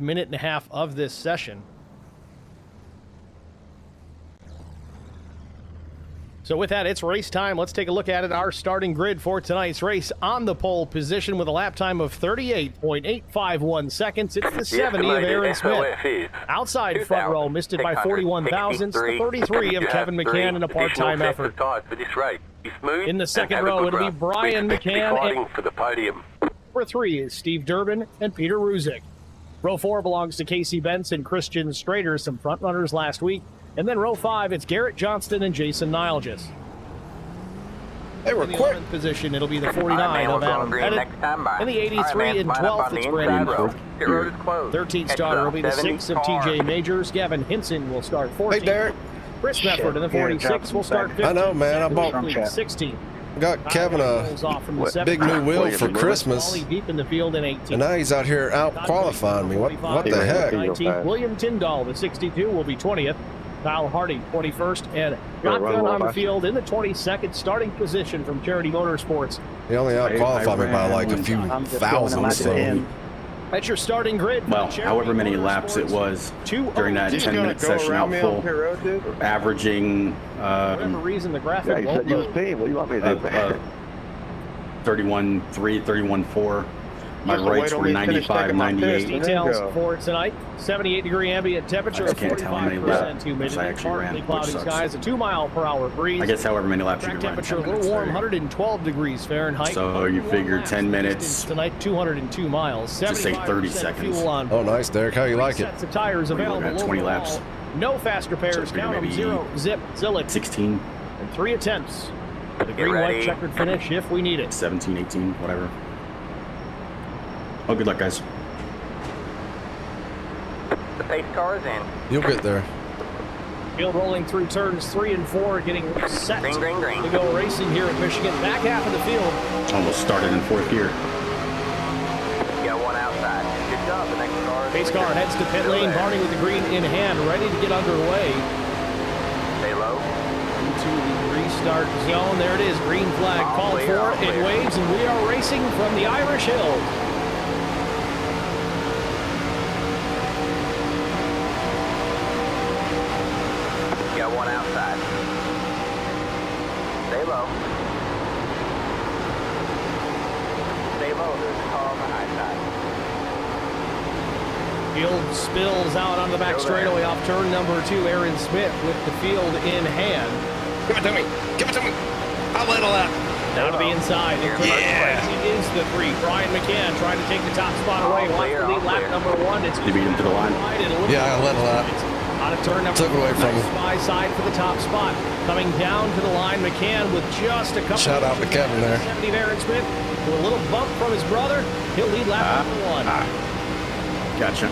minute and a half of this session. So with that, it's race time. Let's take a look at it. Our starting grid for tonight's race on the pole position with a lap time of 38.851 seconds. It's the 70 of Aaron Smith. Outside front row, missed it by 41 thousandths. The 33 of Kevin McCann in a part-time effort. In the second row, it'll be Brian McCann. For the podium. Number 3 is Steve Durbin and Peter Ruzick. Row 4 belongs to Casey Benson, Christian Strader, some front runners last week. And then row 5, it's Garrett Johnston and Jason Nilgis. They were in the quick. 11th position, it'll be the 49 of Adam Pettit. And the 83 in 12th, it's Brandon Cook. 13th starter will be the 6 of TJ Majors. Gavin Hinson will start 14th. Hey, Derek. Chris Mefford in the 46 will start 15th. I know, man. I bought 16th. Got Kevin a big new wheel for Christmas, deep in the field in 18th. and now he's out here out qualifying me. What the heck? 19th, William Tyndall, the 62, will be 20th. Kyle Hardy, 21st, and shotgun on the field in the 22nd starting position from Charity Motorsports. He only out qualified me by like a few thousandths. So. That's your starting grid. Well, however many laps it was during that 10-minute session out full, averaging for whatever reason, the graphic won't load. 31.3, 31.4. My rates were 95, 98. Details for tonight: 78-degree ambient temperature, I just can't tell how many 45% laps humidity, I actually ran, partly which cloudy sucks. skies, a 2-mile-per-hour breeze. I guess however many laps you Track can run. temperature a little warm, 112 degrees Fahrenheit. So you figure 10 minutes. Tonight, 202 miles. Just say 30 75% seconds. fuel on Oh, nice, Derek. How you like it? sets of tires What are you available. looking at, 20 overall. laps? No fast repairs. So Count them: maybe 0, zip, zillick, 16, and 3 attempts. The green-white checkered finish if we need it. 17, 18, whatever. Oh, good luck, guys. The pace car is in. You'll get there. Field rolling through turns 3 and 4, getting set Green, green, green. to go racing here at Michigan. Back half of the field. Almost started in fourth gear. Got one outside. Good job. The next car is Pace car heads to pit lane. Barney with the green in hand, ready to get underway. Stay low. Into the restart zone. There it is. Green flag called for. It waves, and we are racing from the Irish Hills. Got one outside. Stay low. Stay low. There's a car on the high side. Field spills out onto the back straightaway off turn number 2. Aaron Smith with the field in hand. Give it to me. Give it to me. I'll let it out. Down to the inside. Yeah. He is the 3. Brian McCann trying to take the top spot away. Wants to lead lap number 1. It's You beat him to the line. Yeah, I let it out. On a turn number Took it away from him. Spy side for the top spot. Coming down to the line, McCann with just a couple. Shout out to Kevin there. 70 of Aaron Smith with a little bump from his brother. He'll lead lap number 1. Gotcha.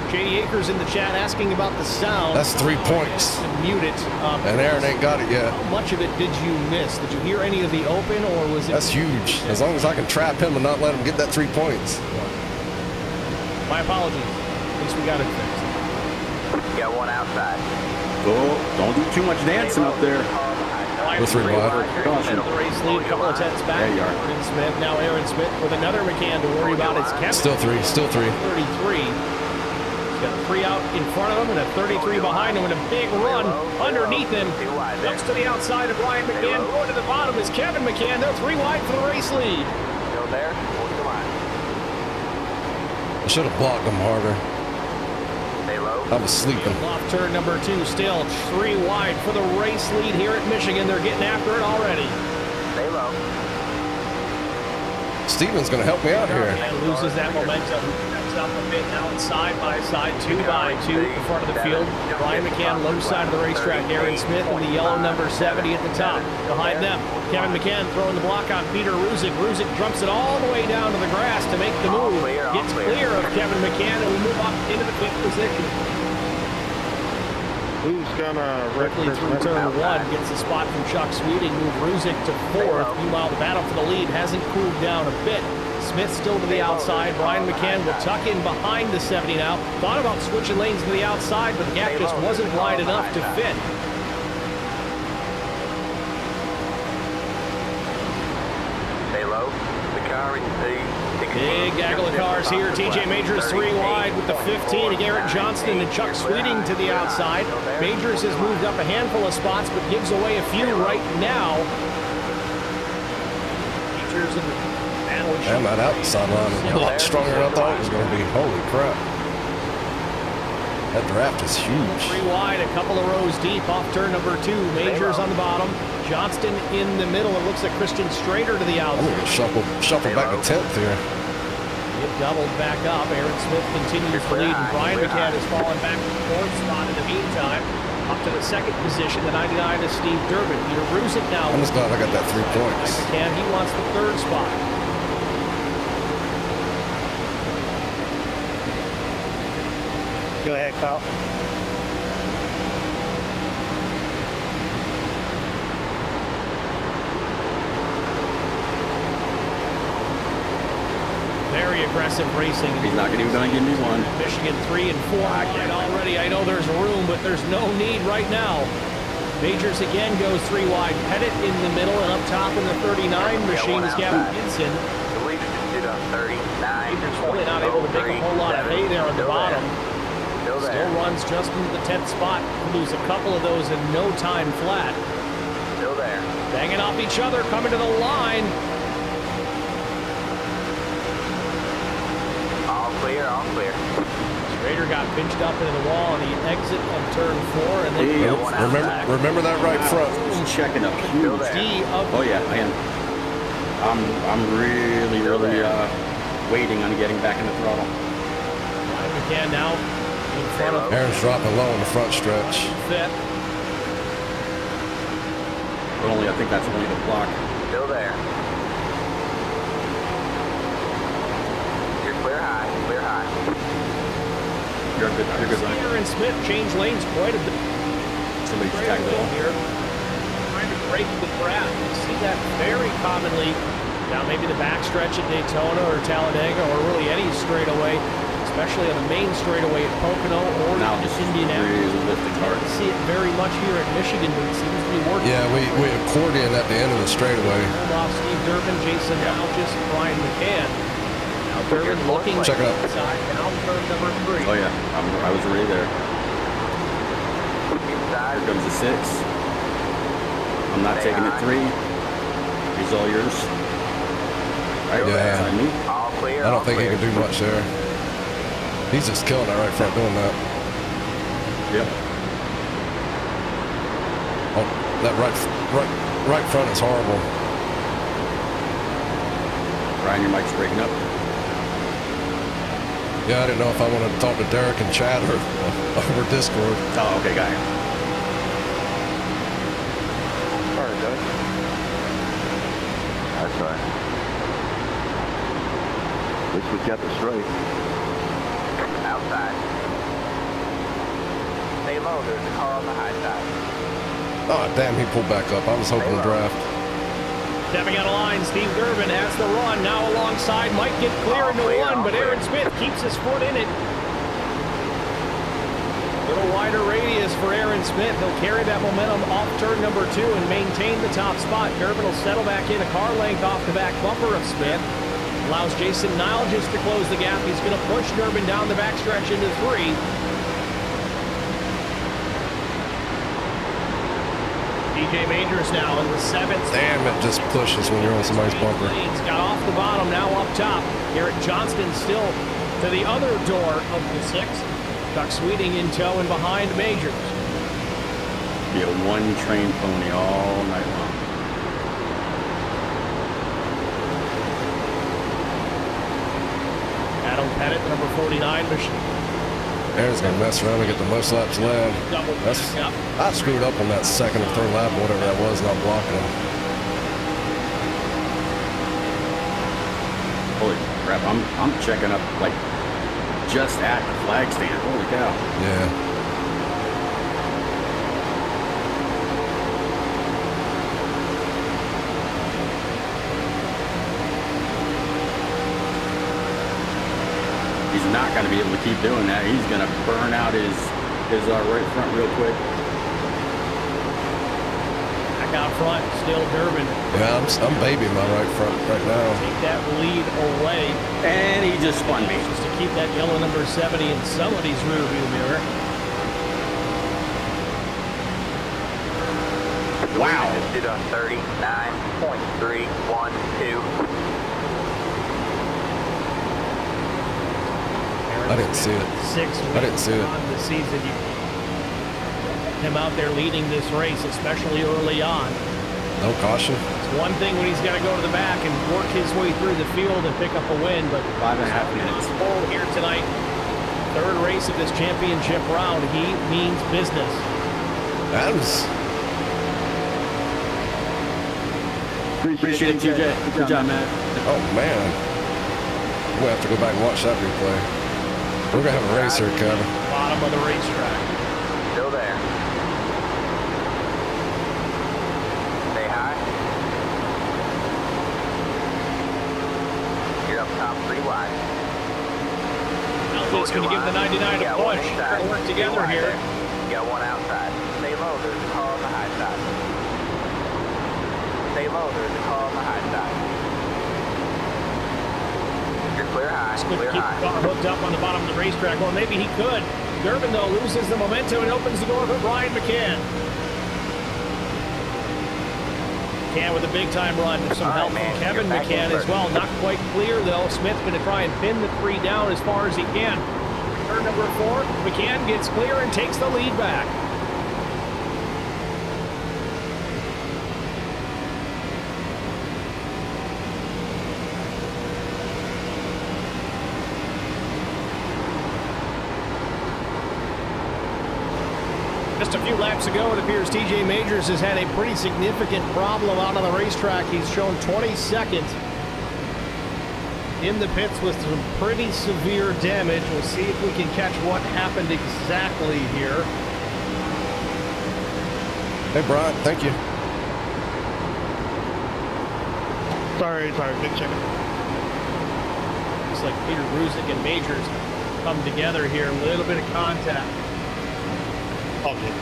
JD Akers in the chat asking about the sound. That's 3 points. Mute it. And Aaron ain't got it yet. How much of it did you miss? Did you hear any of the open, or was it? That's huge. As long as I can trap him and not let him get that 3 points. My apologies. At least we got it fixed. Got one outside. Oh, don't do too much dancing up there. With revival. The race lead, a couple of tenths back. There you are. Aaron Smith. Now Aaron Smith with another McCann to worry about. It's Kevin. Still 3. Still 3. 33. He's got a 3 out in front of him and a 33 behind him, and a big run underneath him. Jumps to the outside of Brian McCann. Going to the bottom is Kevin McCann. They're 3 wide for the race lead. Still there. Hold the line. I should have blocked him harder. Stay low. I was sleeping. Off turn number 2, still 3 wide for the race lead here at Michigan. They're getting after it already. Stay low. Steven's going to help me out here. And loses that momentum. Steps up a bit now, it's side by side, 2 by 2 in front of the field. Brian McCann, low side of the racetrack. Aaron Smith in the yellow number 70 at the top. Behind them, Kevin McCann throwing the block on Peter Ruzick. Ruzick jumps it all the way down to the grass to make the move. Gets clear of Kevin McCann, and we move up into the 5th position. Who's gonna Directly through turn 1, gets the spot from Chuck Sweeting, move Ruzick to 4th. Meanwhile, the battle for the lead hasn't cooled down a bit. Smith still to the outside. Brian McCann will tuck in behind the 70 now. Thought about switching lanes to the outside, but the gap just wasn't wide enough to fit. Stay low. The car in P. Big gaggle of cars here. TJ Majors 3 wide with the 15. Garrett Johnston and Chuck Sweeting to the outside. Majors has moved up a handful of spots, but gives away a few right now. Majors in the battle. Damn, that outside line is a lot stronger than I thought it was going to be. Holy crap. That draft is huge. 3 wide, a couple of rows deep off turn number 2. Majors on the bottom. Johnston in the middle. It looks like Christian Strader to the outside. I'm going to shuffle back to 10th here. It doubled back up. Aaron Smith continues to lead, and Brian McCann has fallen back to the 4th spot in the meantime. Up to the 2nd position, the 99 is Steve Durbin. Peter Ruzick now. I'm just glad I got that 3 points. McCann, he wants the 3rd spot. Go ahead, Kyle. Very aggressive racing. He's not even going to give me one. Michigan 3 and 4 wide already. I know there's room, but there's no need right now. Majors again goes 3 wide. Pettit in the middle, and up top in the 39 machine is Gavin Gibson. Majors really not able to make a whole lot of hay there on the bottom. Still runs just into the 10th spot. Lose a couple of those in no time flat. Still there. Banging off each other, coming to the line. All clear, all clear. Schrader got pinched up into the wall on the exit of turn 4, and then Remember that right front. He's checking up huge. Oh yeah, I am. I'm really waiting on getting back in the throttle. Ryan McCann now in front of Aaron's dropping low in the front stretch. Fifth. But only I think that's only the block. Still there. You're clear high, clear high. You're good. You're good. Steer and Smith change lanes quite a bit. Somebody's tagged on Here, trying to break the draft. You see that very commonly. Now maybe the backstretch at Daytona or Talladega or really any straightaway, especially on the main straightaway at Pocono or now just just Indianapolis. really lifting Hard hard. to see it very much here at Michigan, but it seems to be working. Yeah, we accordion at the end of the straightaway. Off Steve Durbin, Jason Algis, Brian McCann. Now Durbin looking Check it out. inside. Now turn number 3. Oh yeah, I was already there. Inside. Here comes the 6. I'm not taking it 3. He's all yours. Right, Yeah. beside me. All clear. I don't think he can do much there. He's just killing that right front doing that. Yep. Oh, that right front is horrible. Ryan, your mic's breaking up. Yeah, I didn't know if I wanted to talk to Derek and Chad or over Discord. Oh, okay, got it. Sorry, Doug. That's right. At least we kept it straight. Outside. Stay low, there's a car on the high side. Oh, damn, he pulled back up. I was hoping to draft. Stepping out of line, Steve Durbin has the run. Now alongside, might get clear into one, but Aaron Smith keeps his foot in it. Little wider radius for Aaron Smith. He'll carry that momentum off turn number 2 and maintain the top spot. Durbin will settle back in a car length off the back bumper of Smith. Allows Jason Nile just to close the gap. He's going to push Durbin down the backstretch into 3. DJ Majors now in the 7th. Damn, it just pushes when you're on somebody's bumper. He's got off the bottom, now up top. Garrett Johnston still to the other door of the 6th. Chuck Sweeting in tow and behind Majors. Be a one-train pony all night long. Adam Pettit, number 49 machine. Aaron's going to mess around and get the most laps led. I screwed up on that 2nd or 3rd lap, whatever that was, not blocking him. Holy crap, I'm checking up like just at the flag stand. Holy cow. Yeah. He's not going to be able to keep doing that. He's going to burn out his right front real quick. back out front. Still Durbin. Yeah, I'm babying my right front right now. Take that lead away. And he just spun me. Just to keep that yellow number 70 in somebody's rearview mirror. Wow. Just did on 39.312. I didn't see it. 6 I didn't see it. on the season. Him out there leading this race, especially early on. No caution. It's one thing when he's got to go to the back and work his way through the field and pick up a win, but 5.5 minutes. Full here tonight. Third race of this championship round. He means business. Adams. Appreciate it, TJ. Good job, man. Oh, man. We'll have to go back and watch that replay. We're going to have a race here, Kevin. Bottom of the racetrack. Still there. Stay high. You're up top 3 wide. Now he's going to give the 99 a push. They're going to work together here. You got one outside. Stay low. There's a car on the high side. Stay low. There's a car on the high side. You're clear high. Could Clear keep high. the car hooked up on the bottom of the racetrack. Well, maybe he could. Durbin, though, loses the momentum and opens the door for Brian McCann. McCann with a big-time run. Some help from Kevin McCann as well. Not quite clear, though. Smith's going to try and pin the 3 down as far as he can. Turn number 4, McCann gets clear and takes the lead back. Just a few laps ago, it appears TJ Majors has had a pretty significant problem out on the racetrack. He's shown 22nd in the pits with some pretty severe damage. We'll see if we can catch what happened exactly here. Hey, Brian, thank you. Sorry, good checking. Looks like Peter Ruzick and Majors come together here. A little bit of contact. Okay.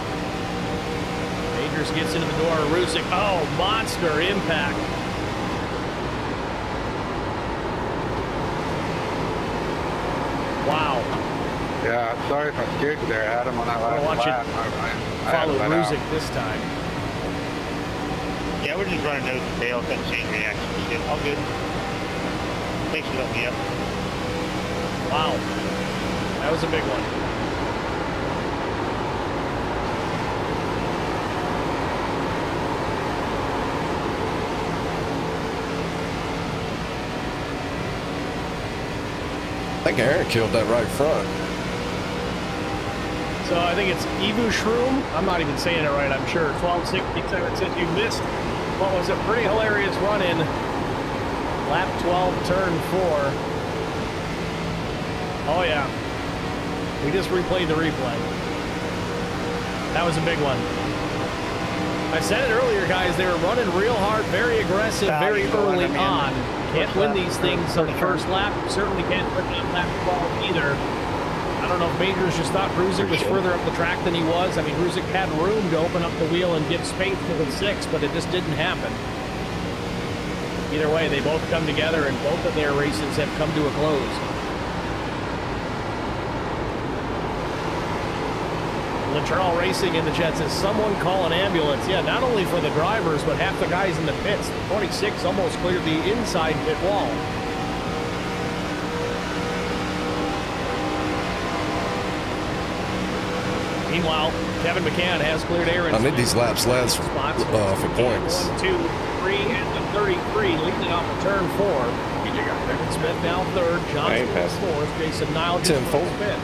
Majors gets into the door. Ruzick, oh, monster impact. Wow. Yeah, sorry if I scared you there, Adam, on that last Watch lap. it. I Follow Ruzick this time. Yeah, we're just running nose to tail, couldn't see any reaction. Shit, all good. Thanks for helping me up. Wow. That was a big one. I think Aaron killed that right front. So I think it's Evu Shroom. I'm not even saying it right, I'm sure. 1267 says you missed what was a pretty hilarious run in lap 12, turn 4. Oh, yeah. We just replayed the replay. That was a big one. I said it earlier, guys. They were running real hard, very aggressive, very early on. Can't win these things on the first lap. Certainly can't win on lap 12 either. I don't know if Majors just thought Ruzick was further up the track than he was. I mean, Ruzick had room to open up the wheel and give space to the 6, but it just didn't happen. Either way, they both come together, and both of their races have come to a close. Latrell Racing in the chat says, someone call an ambulance. Yeah, not only for the drivers, but half the guys in the pits. The 26 almost cleared the inside pit wall. Meanwhile, Kevin McCann has cleared Aaron. I need these laps last for points. 1, 2, 3, and the 33, leading off of turn 4. Evan Smith now third, Johnson fourth, Jason Niles 10-4. fifth.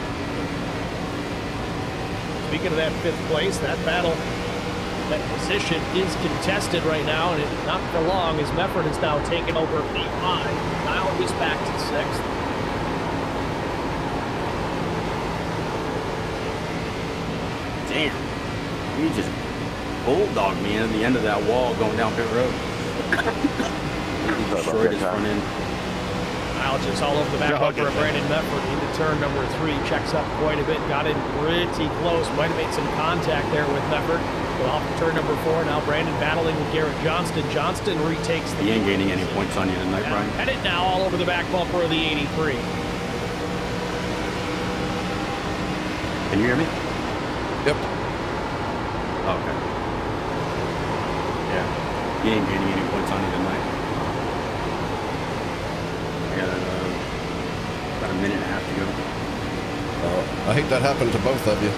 Speaking of that 5th place, that battle, that position is contested right now, and it's not for long as Mefford has now taken over P5. Niles is back to 6th. Damn. He just bulldogged me at the end of that wall going down pit road. He destroyed his front end. Challenges all over the back bumper of Brandon Mefford into turn number 3. Checks up quite a bit. Got in pretty close. Might have made some contact there with Mefford. But off to turn number 4. Now Brandon battling with Garrett Johnston. Johnston retakes the... He ain't gaining any points on you tonight, Brian. Headed now all over the back bumper of the 83. Can you hear me? Yep. Okay. Yeah. He ain't gaining any points on you tonight. I got about a minute and a half to go. I hate that happened to both of you.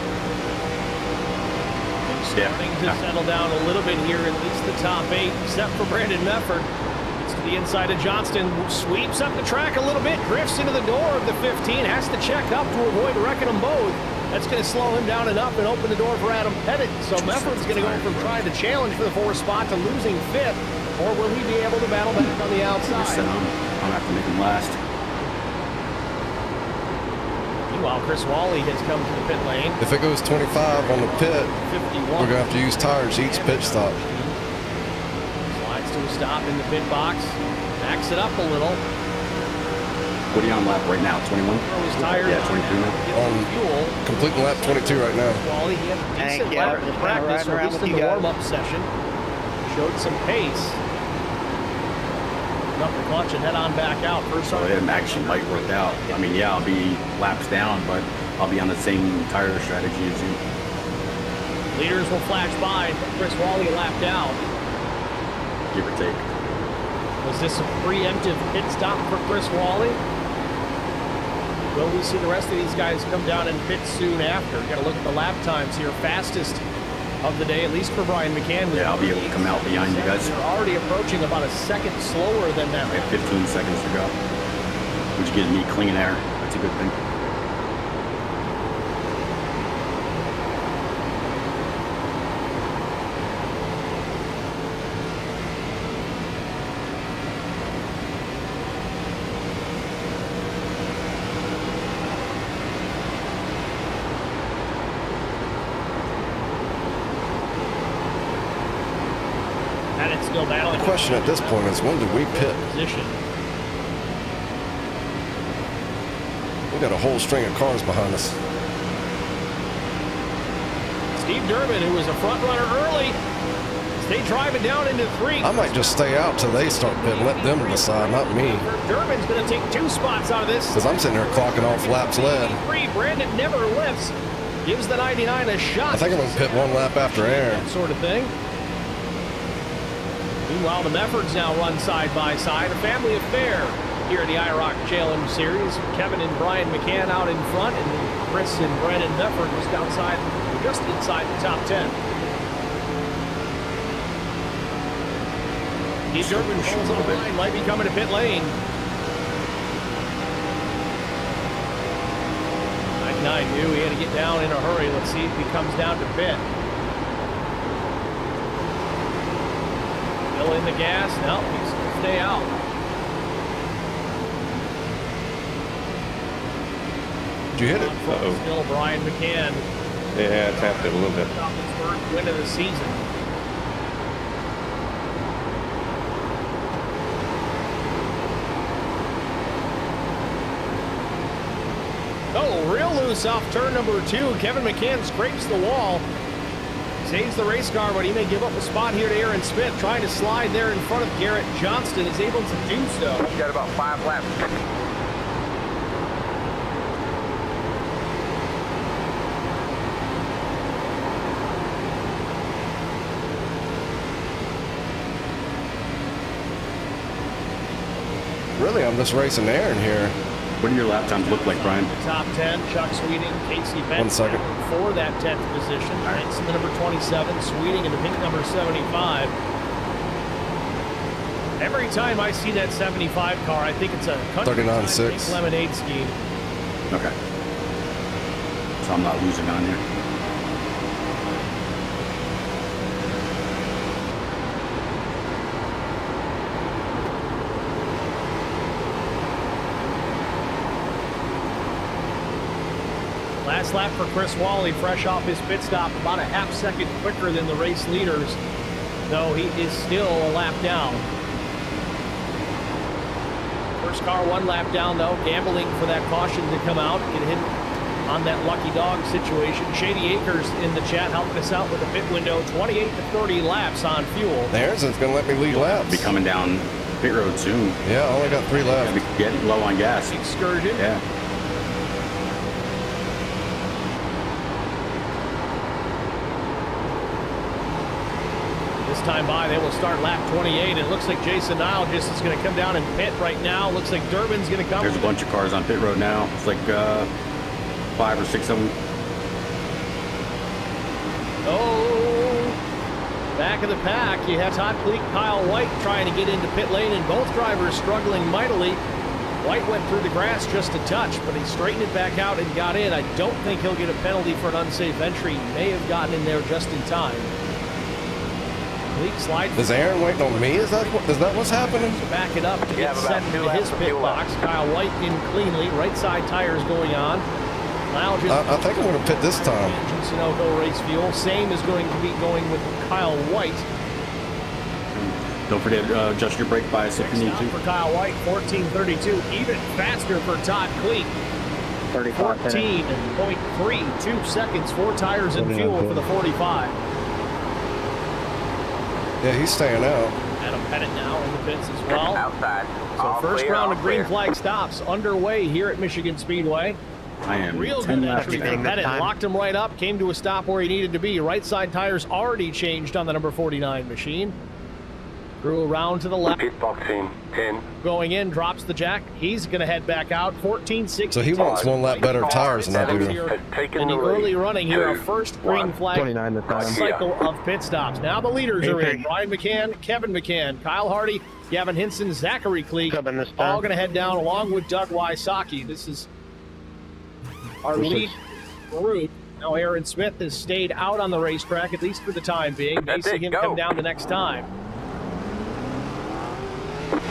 Things have settled down a little bit here, at least the top 8, except for Brandon Mefford. Gets to the inside of Johnston, sweeps up the track a little bit, drifts into the door of the 15, has to check up to avoid wrecking them both. That's going to slow him down enough and open the door for Adam Pettit. So Mefford's going to go from trying to challenge for the 4th spot to losing 5th, or will he be able to battle back on the outside? I'm going to have to make him last. Meanwhile, Chris Wally has come to the pit lane. If it goes 25 on the pit, 51. we're going to have to use tires each pit stop. Slides to a stop in the pit box. Backs it up a little. What are you on lap right now? 21? Throws tires. Yeah, 22 now. On fuel. Completing lap 22 right now. Wally, he had a decent lap in practice, or at least in the warm-up session. Showed some pace. Up the clutch and head on back out. First So it actually might work out. I mean, yeah, I'll be laps down, but I'll be on the same tire strategy as you. Leaders will flash by. Chris Wally a lap down. Give or take. Was this a preemptive pit stop for Chris Wally? Will we see the rest of these guys come down and pit soon after? Got to look at the lap times here. Fastest of the day, at least for Brian McCann. Yeah, I'll be able to come out behind you guys. You're already approaching about a second slower than that. I have 15 seconds to go, which gives me clean air. That's a good thing. Still battling. The question at this point is, when do we pit? Position. We got a whole string of cars behind us. Steve Durbin, who was a front runner early, stay driving down into 3. I might just stay out till they start pitting. Let them decide, not me. Durbin's going to take 2 spots out of this. Because I'm sitting there clocking off laps led. Brandon never lifts. Gives the 99 a shot. I think I'm going to pit 1 lap after Aaron. That sort of thing. Meanwhile, the Meffords now run side by side. A family affair here in the IROC Challenge Series. Kevin and Brian McCann out in front, and Chris and Brandon Mefford just outside, just inside the top 10. Steve Durbin pulls on the line, might be coming to pit lane. 99 knew he had to get down in a hurry. Let's see if he comes down to pit. Still in the gas. No, he's going to stay out. Did you hit it? Uh-oh. Still Brian McCann. Yeah, I tapped it a little bit. His first win of the season. Oh, real loose off turn number 2. Kevin McCann scrapes the wall. Saves the race car, but he may give up a spot here to Aaron Smith. Trying to slide there in front of Garrett Johnston. Is able to do so. You got about 5 laps. Really, I'm just racing Aaron here. What do your lap times look like, Brian? Top 10, Chuck Sweeting, Casey Benson. 1 second. For that 10th position. Benson, the number 27, Sweeting in the pink number 75. Every time I see that 75 car, I think it's a 39.6 lemonade scheme. Okay. So I'm not losing on here. Last lap for Chris Wally, fresh off his pit stop, about a half second quicker than the race leaders, though he is still a lap down. First car 1 lap down, though, gambling for that caution to come out, get hit on that lucky dog situation. Shady Acres in the chat helping us out with a pit window, 28 to 30 laps on fuel. There's it's going to let me lead laps. Be coming down pit road soon. Yeah, I only got 3 left. Be getting low on gas. Excursion. Yeah. This time by, they will start lap 28. It looks like Jason Nile just is going to come down and pit right now. Looks like Durbin's going to come. There's a bunch of cars on pit road now. It's like 5 or 6 of them. Oh, back of the pack. You have Todd Cleek, Kyle White trying to get into pit lane, and both drivers struggling mightily. White went through the grass just a touch, but he straightened it back out and got in. I don't think he'll get a penalty for an unsafe entry. He may have gotten in there just in time. Cleek slides. Is Aaron waiting on me? Is that what's happening? To back it up to get set into his pit box. Kyle White in cleanly. Right side tires going on. I think I'm going to pit this time. Sunoco race fuel. Same is going to be going with Kyle White. Don't forget adjust your brake bias if you need to. For Kyle White, 14:32. Even faster for Todd Cleek. 14.32 seconds. 4 tires and fuel for the 45. Yeah, he's staying out. Adam Pettit now in the pits as well. Outside. So first round of green flag stops underway here at Michigan Speedway. I am Real 10 good laps entry for down. Pettit. Locked him right up. Came to a stop where he needed to be. Right side tires already changed on the number 49 machine. Threw around to the left. Pit box in 10. Going in, drops the jack. He's going to head back out. 14.60. So he wants 1 lap better tires than I do. In the early running here, our first green flag cycle of pit stops. Now the leaders are in. Brian McCann, Kevin McCann, Kyle Hardy, Gavin Hinson, Zachary Cleek, all going to head down along with Doug Wysocki. This is our lead group. Now Aaron Smith has stayed out on the racetrack, at least for the time being. May see him come down the next time.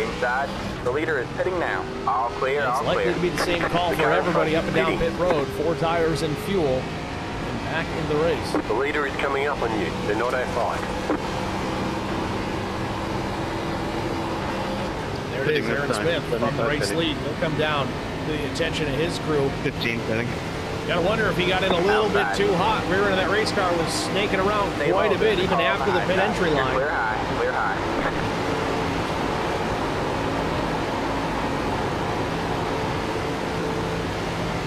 Inside. The leader is pitting now. All clear, all clear. It's likely to be the same call for everybody up and down pit road. 4 tires and fuel. And back in the race. The leader is coming up on you. They're not outside. There it is, Aaron Smith from the race lead. He'll come down to the attention of his crew. 15th, I think. Gotta wonder if he got in a little bit too hot. Rear end of that race car was snaking around quite a bit, even after the pit entry line. Clear high, clear high.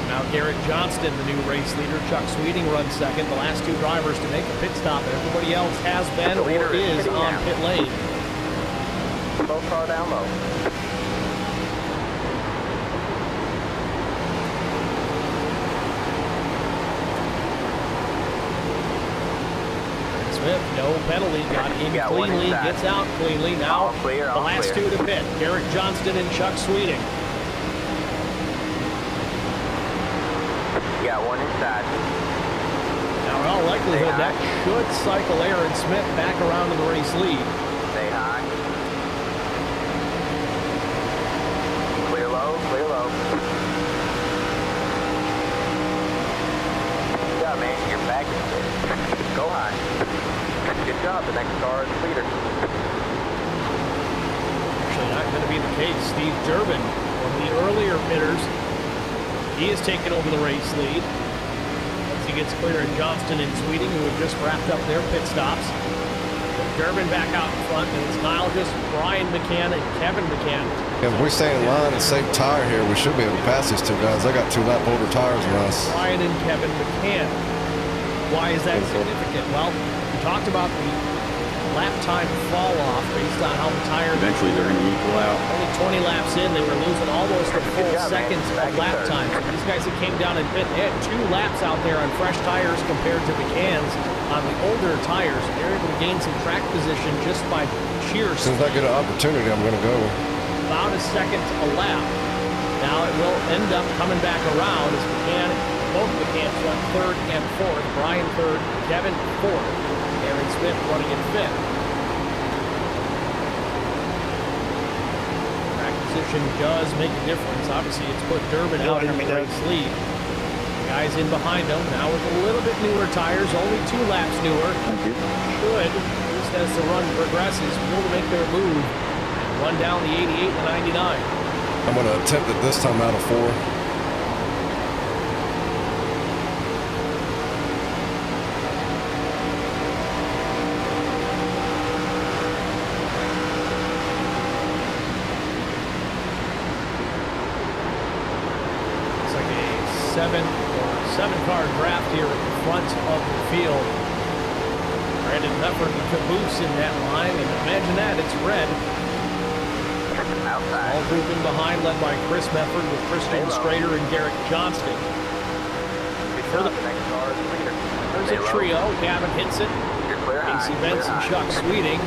Now Garrett Johnston, the new race leader. Chuck Sweeting runs second. The last 2 drivers to make a pit stop. Everybody else has been or is on pit lane. Low car down low. Smith, no penalty, got in cleanly, gets out cleanly. Now the last 2 to pit. Garrett Johnston and Chuck Sweeting. Got 1 inside. Now, in all likelihood, that should cycle Aaron Smith back around to the race lead. Stay high. Clear low, clear low. Good job, man. You're back in there. Go high. Good job. The next car is the leader. Actually, not going to be the case. Steve Durbin, one of the earlier pitters, he has taken over the race lead. Once he gets clear of Johnston and Sweeting, who have just wrapped up their pit stops. Durbin back out in front, and it's Nilgis, Brian McCann, and Kevin McCann. If we stay in line and save tire here, we should be able to pass these 2 guys. They got 2 lap older tires than us. Brian and Kevin McCann. Why is that significant? Well, we talked about the lap time fall off based on how the tires. Eventually they're going to equal out. Only 20 laps in, they were losing almost a full second of lap time. So these guys that came down and pit, they had 2 laps out there on fresh tires compared to McCann's on the older tires. They're able to gain some track position just by sheer As soon as I get an opportunity, I'm going to go. About a second a lap. Now it will end up coming back around as both McCanns run 3rd and 4th. Brian 3rd, Kevin 4th. Aaron Smith running in 5th. Track position does make a difference. Obviously, it's put Durbin out in the race lead. Guys in behind him now with a little bit newer tires, only 2 laps newer. Should, just as the run progresses, be able to make their move and run down the 88 and 99. I'm going to attempt it this time out of 4. Seven-car draft here at the front of the field. Brandon Mefford and caboose in that line, and imagine that, it's red. Outside. All grouping behind, led by Chris Mefford with Christian Strader and Garrett Johnston. The next car is leader. There's a trio. Gavin Hinson, You're clear high. Casey Benson, Chuck Sweeting,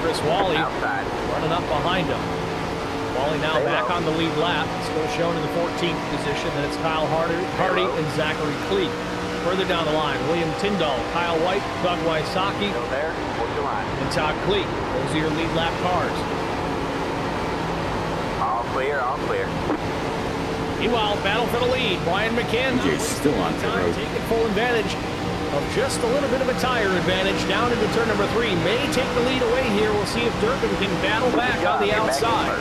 Chris Wally Outside. running up behind him. Wally now back on the lead lap, still shown in the 14th position. Then it's Kyle Hardy and Zachary Cleek. Further down the line, William Tyndall, Kyle White, Doug Wysocki, Still there. Hold your line. and Todd Cleek. Those are your lead lap cars. All clear, all clear. Meanwhile, battle for the lead. Brian McCann TJ's still on the road. taking full advantage of just a little bit of a tire advantage down into turn number 3. May take the lead away here. We'll see if Durbin can battle back on the outside.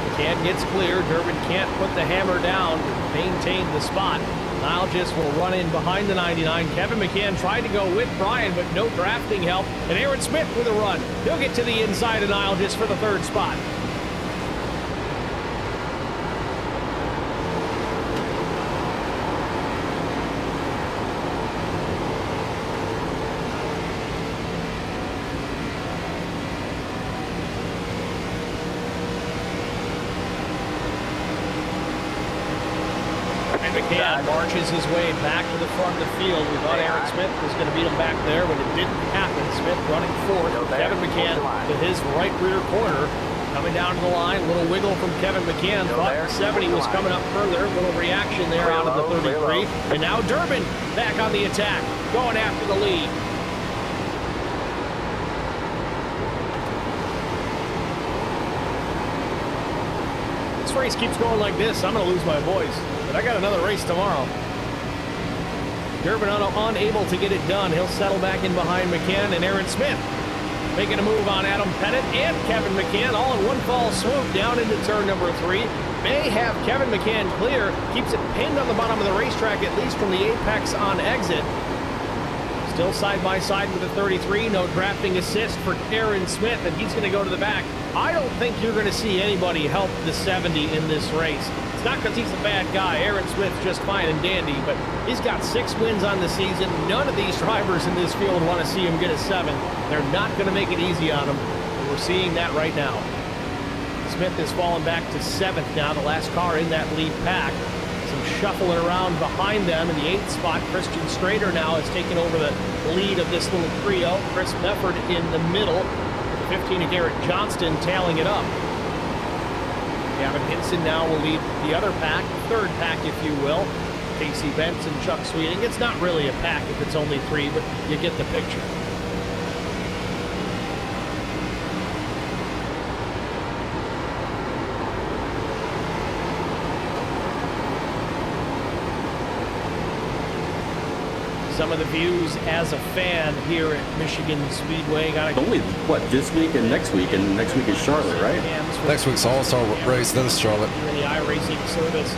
McCann gets clear. Durbin can't put the hammer down to maintain the spot. Nile just will run in behind the 99. Kevin McCann tried to go with Brian, but no drafting help. And Aaron Smith with a run. He'll get to the inside of Nile just for the 3rd spot. McCann marches his way back to the front of the field. We thought Aaron Smith was going to beat him back there, but it didn't happen. Smith running forward. Kevin McCann to his right rear corner. Coming down to the line, little wiggle from Kevin McCann. Thought the 70 was coming up further. Little reaction there out of the 33. And now Durbin back on the attack, going after the lead. This race keeps going like this, I'm going to lose my voice. But I got another race tomorrow. Durbin unable to get it done. He'll settle back in behind McCann and Aaron Smith. Making a move on Adam Pettit and Kevin McCann all in one fall swoop down into turn number 3. May have Kevin McCann clear. Keeps it pinned on the bottom of the racetrack, at least from the apex on exit. Still side by side with the 33. No drafting assist for Aaron Smith, and he's going to go to the back. I don't think you're going to see anybody help the 70 in this race. It's not because he's a bad guy. Aaron Smith's just fine and dandy, but he's got 6 wins on the season. None of these drivers in this field want to see him get a 7. They're not going to make it easy on him. We're seeing that right now. Smith has fallen back to 7th now, the last car in that lead pack. Some shuffling around behind them in the 8th spot. Christian Strader now has taken over the lead of this little trio. Chris Mefford in the middle. 15 of Garrett Johnston tailing it up. Gavin Hinson now will lead the other pack, 3rd pack if you will. Casey Benson, Chuck Sweeting. It's not really a pack if it's only 3, but you get the picture. Some of the views as a fan here at Michigan Speedway. Only, what, this week and next week is Charlotte, right? Next week's All-Star race, then it's Charlotte. The iRacing service.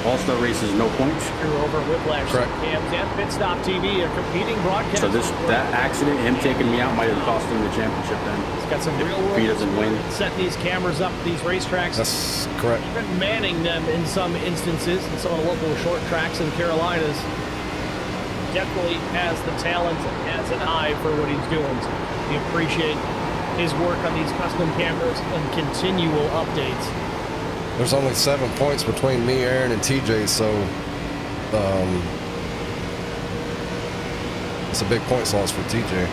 All-Star races, no points? Screw over Whiplash. Correct. Cams and Pit Stop TV, a competing broadcast. So that accident, him taking me out, might have cost him the championship then. He's got some real if he doesn't win. Setting these cameras up, these racetracks. That's correct. Even manning them in some instances, in some of the local short tracks in Carolinas. Definitely has the talent and has an eye for what he's doing. So we appreciate his work on these custom cameras and continual updates. There's only 7 points between me, Aaron, and TJ, so it's a big points loss for TJ.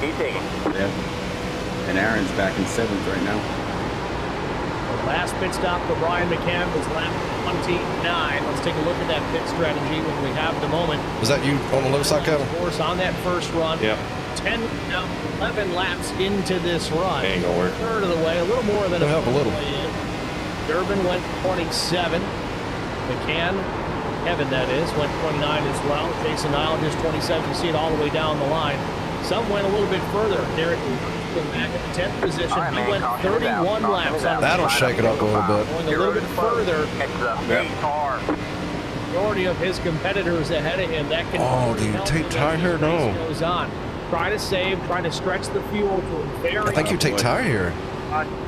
Keep taking. Yeah. And Aaron's back in 7th right now. The last pit stop for Brian McCann was lap 29. Let's take a look at that pit strategy when we have the moment. Was that you on the left side, Kevin? Of course, on that first run. Yep. 11 laps into this run. Ain't gonna work. 1/3 of the way, a little more than It'll help a little. Durbin went 27. McCann, Kevin that is, went 29 as well. Jason Nile just 27. You see it all the way down the line. Some went a little bit further. Garrett back at the 10th position. All right, He man, went caution is out. 31 Caution laps is out. on That'll shake it up a little bit. going a little bit further. Catch the car. Majority of his competitors ahead of him. That can Oh, do you help take him tire as here? the race No. goes on. Try to save, try to stretch the fuel to a very. I think you take tire here.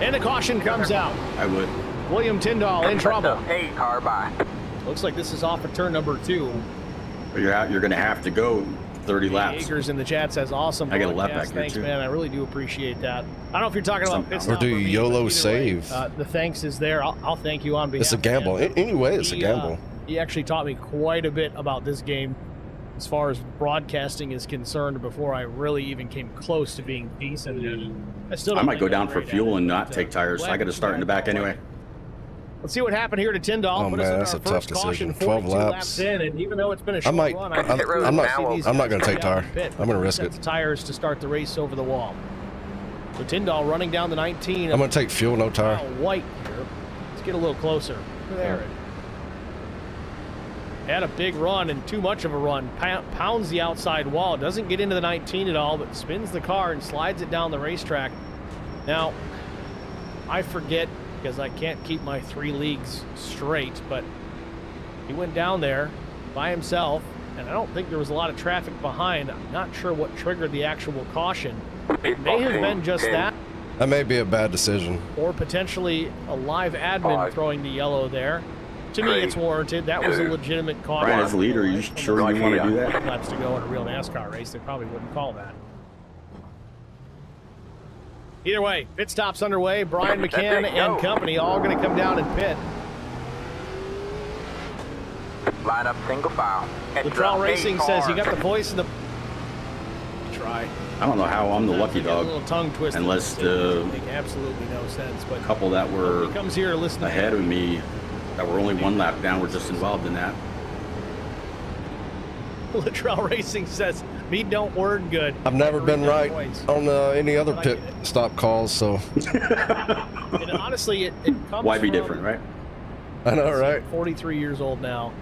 And a caution comes out. I would. William Tyndall in trouble. Hey, car by. Looks like this is off of turn number 2. You're going to have to go 30 laps. Acres in the chat says awesome. I got a lap broadcast. back here, Thanks, too. man. I really do appreciate that. I don't know if you're talking about pit Or stop do me, YOLO but either way, save. the thanks is there. I'll thank you on behalf. It's a gamble. of Anyway, it's a He, gamble. He actually taught me quite a bit about this game as far as broadcasting is concerned before I really even came close to being decent. I still I don't might think go I'm down for great at fuel it, and not but, take tires. glad I got to you start in the back guys anyway. Let's see what happened here to Tyndall. Oh, Put us man, in that's our a tough first caution, decision. 12 42 laps. in, and even though it's been a I short might. run, I'm really not. see these I'm not guys going to take come down tire. and pit. I'm going to risk Set it. the tires to start the race over the wall. So Tyndall running down the 19. I'm going to take fuel, no tire. Kyle White here. Let's get a little closer. There. Had a big run and too much of a run. Pounds the outside wall. Doesn't get into the 19 at all, but spins the car and slides it down the racetrack. Now, I forget because I can't keep my 3 leagues straight, but he went down there by himself, and I don't think there was a lot of traffic behind. I'm not sure what triggered the actual caution. It may have been just that, That may be a bad decision. or potentially a live admin throwing the yellow there. To me, it's warranted. That was a legitimate caution. Brian, as leader, are you sure you want to do that? Laps to go in a real NASCAR race, they probably wouldn't call that. Either way, pit stop's underway. Brian McCann and company all going to come down and pit. Line up single file. Latrell Racing says you got the voice of the. Try. I don't know how I'm the lucky A dog. little tongue twisted. Unless It the make absolutely no sense. But couple that were he comes here to listen ahead of me that were only 1 lap down were just involved in that. Latrell Racing says me don't word good. I've never Read been their right voice. on any other pit stop calls, so And honestly, it comes Why be from- different, right? I know, right? 43 years old now.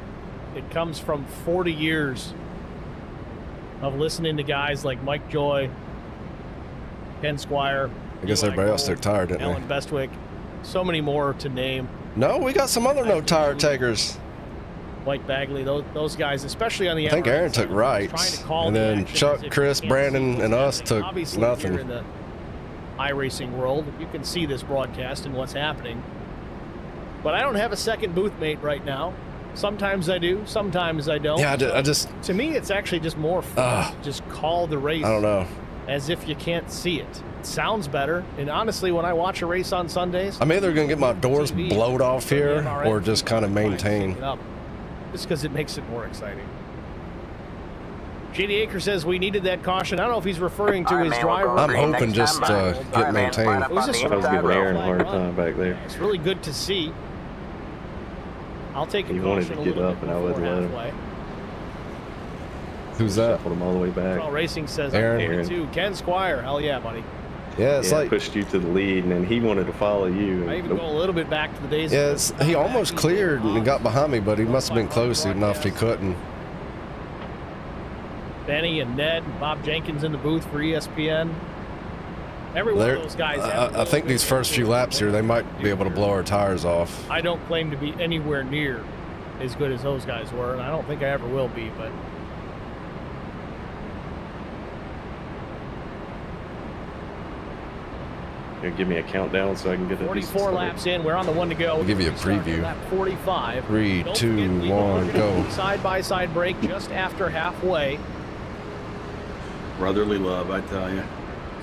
It comes from 40 years of listening to guys like Mike Joy, Ken Squire. I guess Eli everybody else Gold, took tire, didn't Alan Bestwick. So many more to name. No, we got some other no tire takers. Mike Bagley, those guys, especially on the. I think Emirates, Aaron took trying rights, to call and the then action Chuck, as if Chris, you can't Brandon, see and what's us happening. took Obviously, nothing. Here in the iRacing world, you can see this broadcast and what's happening. But I don't have a second booth mate right now. Sometimes I do, sometimes I don't. Yeah, I just, To me, it's actually just more fun. Just call the race. I don't know. As if you can't see it. It sounds better. And honestly, when I watch a race on Sundays, I'm either going to get my doors TV, blowed off here MRN, or just kind of maintain. it up, just because it makes it more exciting. JD Aker says we needed that caution. I don't know if he's referring to his driver. I'm hoping just to get maintained. It was just I was giving Aaron a hard run. time back there. It's really good to see. I'll take a He caution wanted to a get little up bit and I wouldn't before let him. halfway. Who's that? Shuffled him all the way back. Well, Racing says Aaron. I'm 42. Ken Squire. Hell yeah, buddy. Yeah, it's Yeah, like, pushed you to the lead, and then he wanted to follow you. I And even go a little bit back to the days. yeah, he almost cleared and got behind me, but he must have been close enough he couldn't. Benny and Ned and Bob Jenkins in the booth for ESPN. Every one of those guys. have I think these first few laps here, they might be able to blow our tires off. I don't claim to be anywhere near as good as those guys were, and I don't think I ever will be, but Here, give me a countdown so I can get a 44 laps in. We're on the one to go. I'll give you a Start preview. Lap 45. 3, Don't 2, forget, we 1, will go. Side-by-side break just after halfway. Brotherly love, I tell you.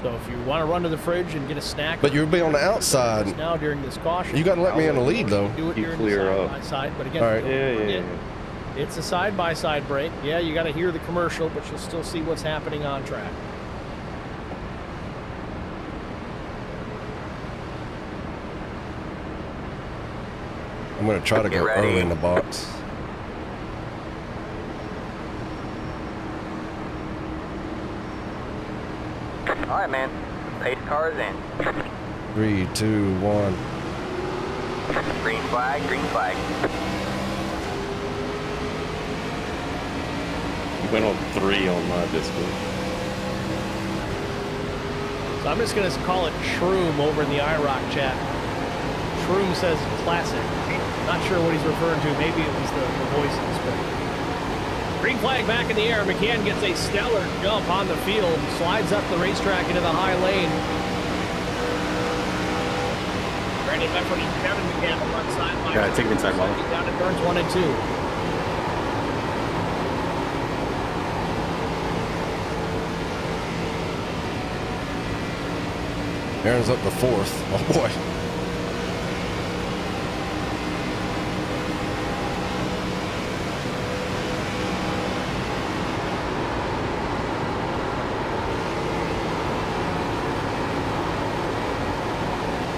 So if you want to run to the fridge and get a snack, But you'll be on the outside. now during this caution. You got to let me in the lead, though. Do it You during clear the up. side-by-side, but again, All right. don't Yeah, yeah, forget, yeah. it's a side-by-side break. Yeah, you got to hear the commercial, but you'll still see what's happening on track. I'm going to try to Get go ready. early in the box. All right, man. Pace cars in. 3, 2, 1. Green flag, green flag. You went on 3 on my Discord. So I'm just going to call it Shroom over in the IROC chat. Shroom says classic. Not sure what he's referring to. Maybe it was the voices. But green flag back in the air. McCann gets a stellar jump on the field. Slides up the racetrack into the high lane. Brandon Befford and Kevin McCann on one side. Yeah, take it inside, Wally. Down to turns 1 and 2. Aaron's up to 4th. Oh boy.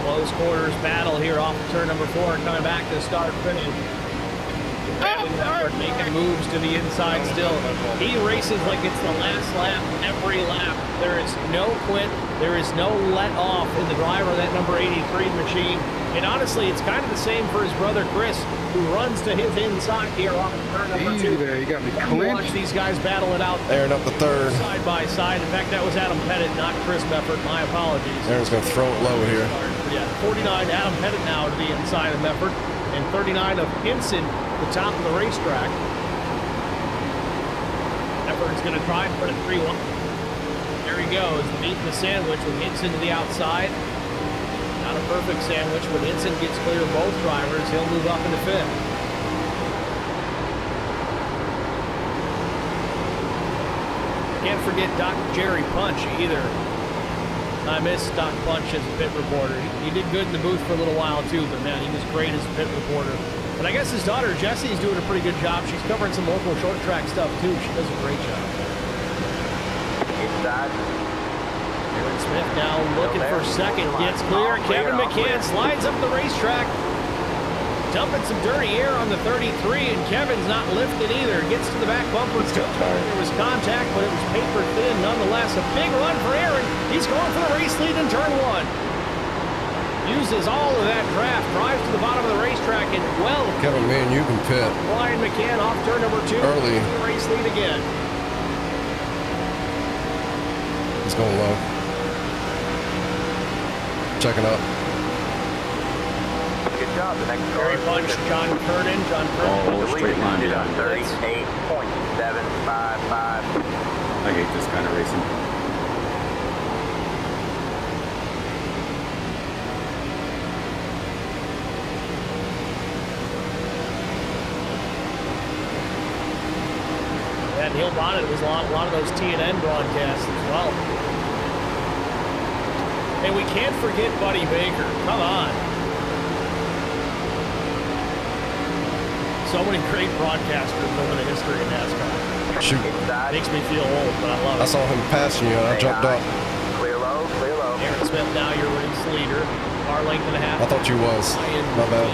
Close quarters battle here off of turn number 4, coming back to start finish. Making moves to the inside still. He races like it's the last lap, every lap. There is no quit. There is no let off in the driver of that number 83 machine. And honestly, it's kind of the same for his brother Chris, who runs to his inside here off of turn number 2. There, you got me Watch clinched. these guys battle it out. Aaron up to 3rd. Side by side. In fact, that was Adam Pettit, not Chris Mefford. My apologies. Aaron's going to throw it low here. Yeah, 49 Adam Pettit now to the inside of Mefford, and 39 of Hinson, the top of the racetrack. Mefford's going to try and put it 3-1. There he goes, meet the sandwich with Hinson to the outside. Not a perfect sandwich, but Hinson gets clear of both drivers. He'll move up into 5th. Can't forget Dr. Jerry Punch either. I miss Doc Punch as a pit reporter. He did good in the booth for a little while too, but man, he was great as a pit reporter. And I guess his daughter Jessie's doing a pretty good job. She's covering some local short track stuff too. She does a great job. Inside. Aaron Smith now looking for second, gets clear. Kevin McCann slides up the racetrack, dumping some dirty air on the 33, and Kevin's not lifted either. Gets to the back bumper. There was contact, but it was paper thin nonetheless. A big run for Aaron. He's going for the race lead in turn 1. Uses all of that draft, drives to the bottom of the racetrack, and well. Kevin, man, you can pit. Brian McCann off turn number 2. Early. The race lead again. He's going low. Checking up. Good job. The next car. Very punch, John Curtin. Oh, straight line on down. 38.755. I hate this kind of racing. And Neil Bonnet was a lot of those TNN broadcasts as well. And we can't forget Buddy Baker. Come on. So many great broadcasters over the history of NASCAR. Shoot. Makes me feel old, but I love it. I saw him passing you and I jumped up. Clear low, clear low. Aaron Smith now your race leader. Car length and a half. I thought you was. My bad.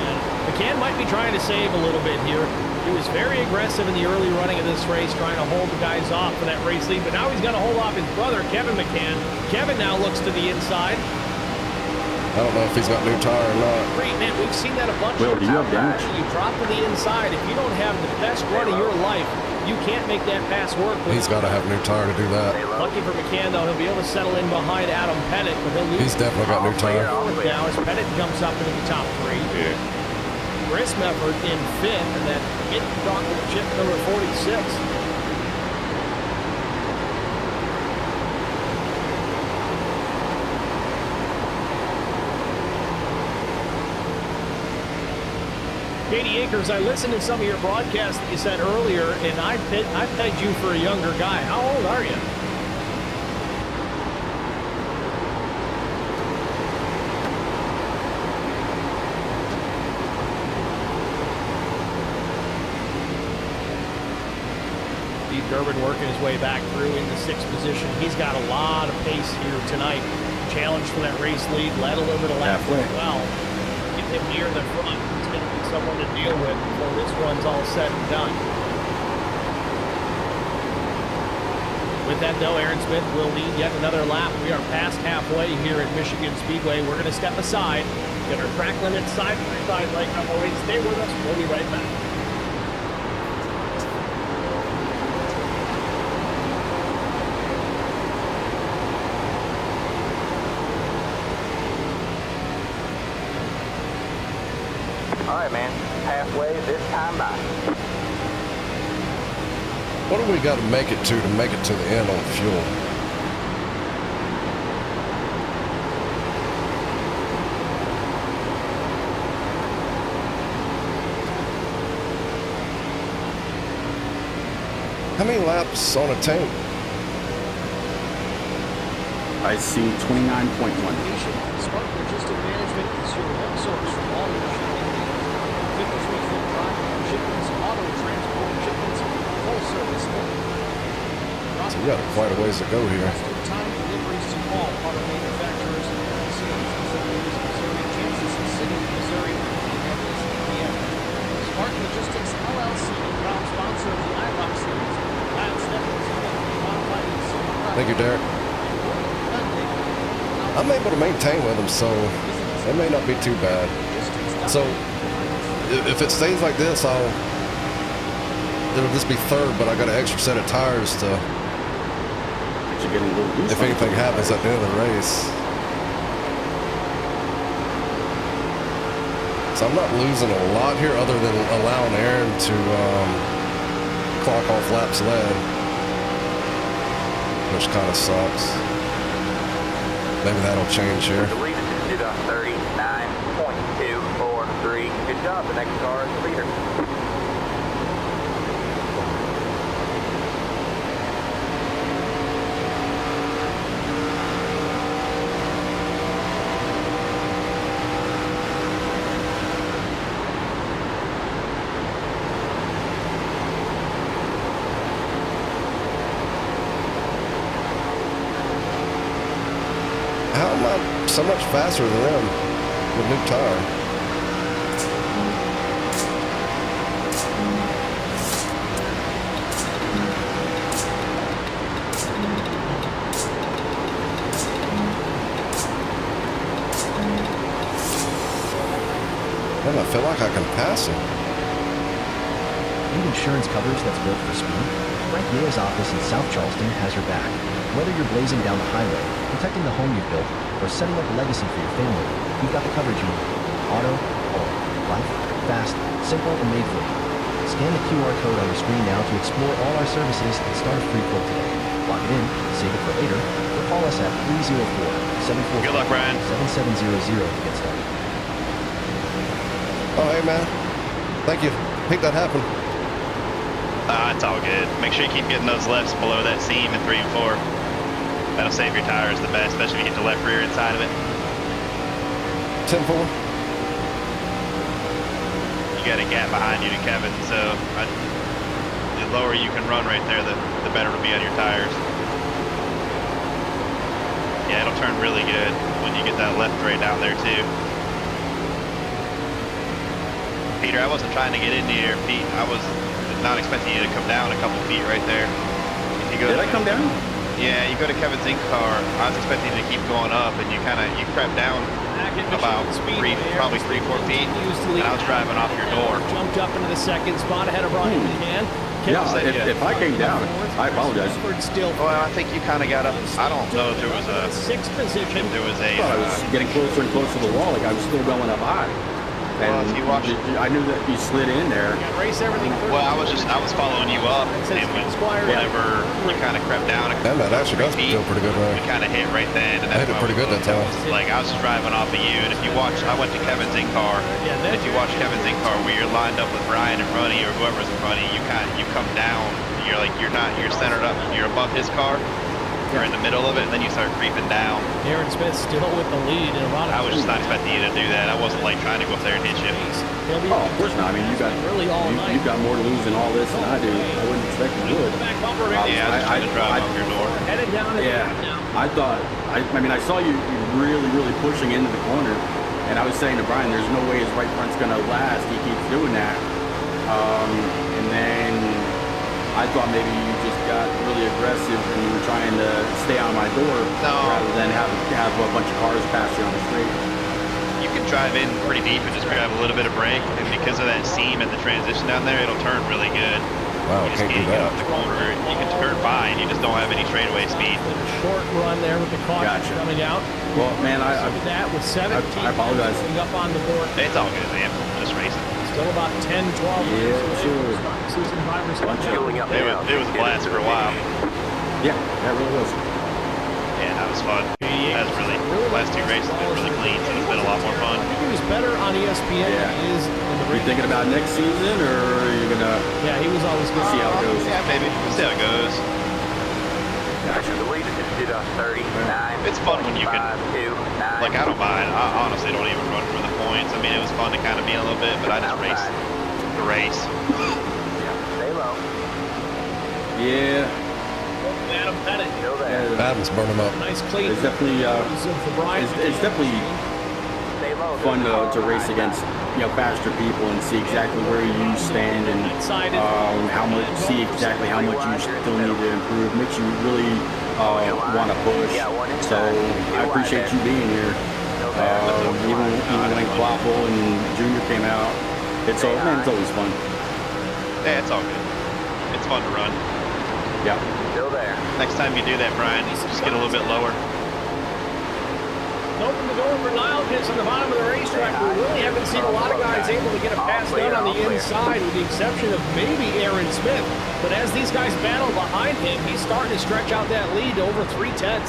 McCann might be trying to save a little bit here. He was very aggressive in the early running of this race, trying to hold the guys off for that race lead, but now he's going to hold off his brother, Kevin McCann. Kevin now looks to the inside. I don't know if he's got new tire or not. Great, man. We've seen that a bunch Will, of do you have times. damage? You drop to the inside. If you don't have the best run of your life, you can't make that pass work. He's got to have new tire to do that. Lucky for McCann, though, he'll be able to settle in behind Adam Pettit, but he'll lose. He's definitely got new tire. Now as Pettit jumps up into the top 3. Yeah. Chris Mefford in 5th, and then hit chocolate chip number 46. Katie Akers, I listened to some of your broadcasts that you said earlier, and I pegged you for a younger guy. How old are you? Durbin working his way back through into 6th position. He's got a lot of pace here tonight. Challenge for that race lead, led a little bit of lap as well. Get him near the front. It's going to be someone to deal with before this run's all said and done. With that, though, Aaron Smith will need yet another lap. We are past halfway here at Michigan Speedway. We're going to step aside, get our track limit side by side like always. Stay with us. We'll be right back. halfway this time by. What do we got to make it to the end on fuel? How many laps on a tank? I see 29.1. Smart Logistic Management is your home source for all your shipping needs. 53-foot drive shipments, auto transport shipments, full service. So we got quite a ways to go here. Time deliveries to all auto manufacturers, facilities, Missouri, Kansas City, Missouri, and Indiana. Smart Logistics LLC, proud sponsor of the IROC series. Lyle Stephens, modified in Silver. Thank you, Derek. I'm able to maintain with them, so it may not be too bad. So if it stays like this, it'll just be third, but I got an extra set of tires to, if anything happens at the end of the race. So I'm not losing a lot here other than allowing Aaron to clock off laps led, which kind of sucks. Maybe that'll change here. The lead is to 39.243. Good job. The next car is the leader. How am I so much faster than them with new tire? Man, I feel like I can pass him. Need insurance coverage that's built for speed? Frank Yea's office in South Charleston has your back. Whether you're blazing down the highway, protecting the home you've built, or setting up a legacy for your family, you've got the coverage you need. Auto, home, life, fast, simple, and made for you. Scan the QR code on your screen now to explore all our services and start a free quote today. Lock it in, save it for later, or call us at 304-745-7700 Good luck, Ryan. to get started. Oh, hey, man. Thank you. Make that happen. It's all good. Make sure you keep getting those lefts below that seam in 3 and 4. That'll save your tires the best, especially if you hit the left rear inside of it. 10-4. You got a gap behind you to Kevin, so the lower you can run right there, the better it'll be on your tires. Yeah, it'll turn really good when you get that left right down there too. Peter, I wasn't trying to get into your feet. I was not expecting you to come down a couple feet right there. If you go Did I come down? Yeah, you go to Kevin's Inc. car. I was expecting you to keep going up, and you crept down about probably 3-4 feet, and I was driving off your door. Jumped up into the second spot ahead of Brian McCann. Yeah, if I came down, I apologize. Well, I think you kind of got up. I don't know if there was a sixth position. If there was a. I was getting closer and closer to the wall, like I was still going up high. And well, if you watch, I knew that you slid in there. Race everything. Well, I was following you up, and whenever you kind of crept down, Damn, that actually does feel pretty good, right? You kind of hit right then, and I hit it pretty good that time. Like I was just driving off of you, and if you watch, I went to Kevin's in car. And if you watch Kevin's in car where you're lined up with Ryan in front of you or whoever's in front of you, you come down. You're centered up. You're above his car. You're in the middle of it, and then you start creeping down. Aaron Smith still with the lead in a lot of. I was just not expecting you to do that. I wasn't like trying to go up there and hit you. Oh, of course not. I mean, you got more to lose in all this than I do. I wouldn't expect you would. Yeah, I just drive up your door. Headed down. Yeah, I thought. I mean, I saw you really pushing into the corner, and I was saying to Brian, "There's no way his right front's gonna last. He keeps doing that." And then I thought maybe you just got really aggressive and you were trying to stay on my door rather than have a bunch of cars pass you on the street. You can drive in pretty deep and just grab a little bit of brake, and because of that seam and the transition down there, it'll turn really good. Wow, you just can't get off the corner. You can turn fine, you just don't have any straightaway speed. Short run there with the caution coming out. Well, man, I that with 17 I apologize. up on the board. It's all good, man. Just racing. Still about 10, 12 years Yeah, away sure. from starting season drivers. Fueling up It now. was a blast for a while. Yeah, that really was. Yeah, that was fun. That was really, last two races have been really clean, so it's been a lot more fun. I think he was better on ESPN Yeah. than he is in the Are you thinking about next season, or are you gonna Yeah, he was always good. see how it goes? Yeah, maybe. We'll see how it goes. I should believe it just did a 39. It's fun when you can, 5, 2, 9. like, I don't mind. I honestly don't even run for the points. I mean, it was fun to kind of be in a little bit, but I just race the race. Stay low. Yeah, Adam Pettit. Still there. Adams burned him up. Nice clean. it's definitely for Brian. it's definitely Stay low. fun to race against faster people and see exactly where you stand and how much exactly how much you still need to improve. Makes you really want to push. So I appreciate you being here. Even when Quaffle and Junior came out, it's always fun. Yeah, it's all good. It's fun to run. Yeah. Still there. Next time you do that, Brian, just get a little bit lower. Open the door for Nilekis on the bottom of the racetrack. We really haven't seen a lot of guys able to get a pass done on the inside, with the exception of maybe Aaron Smith. But as these guys battle behind him, he's starting to stretch out that lead to over 3/10.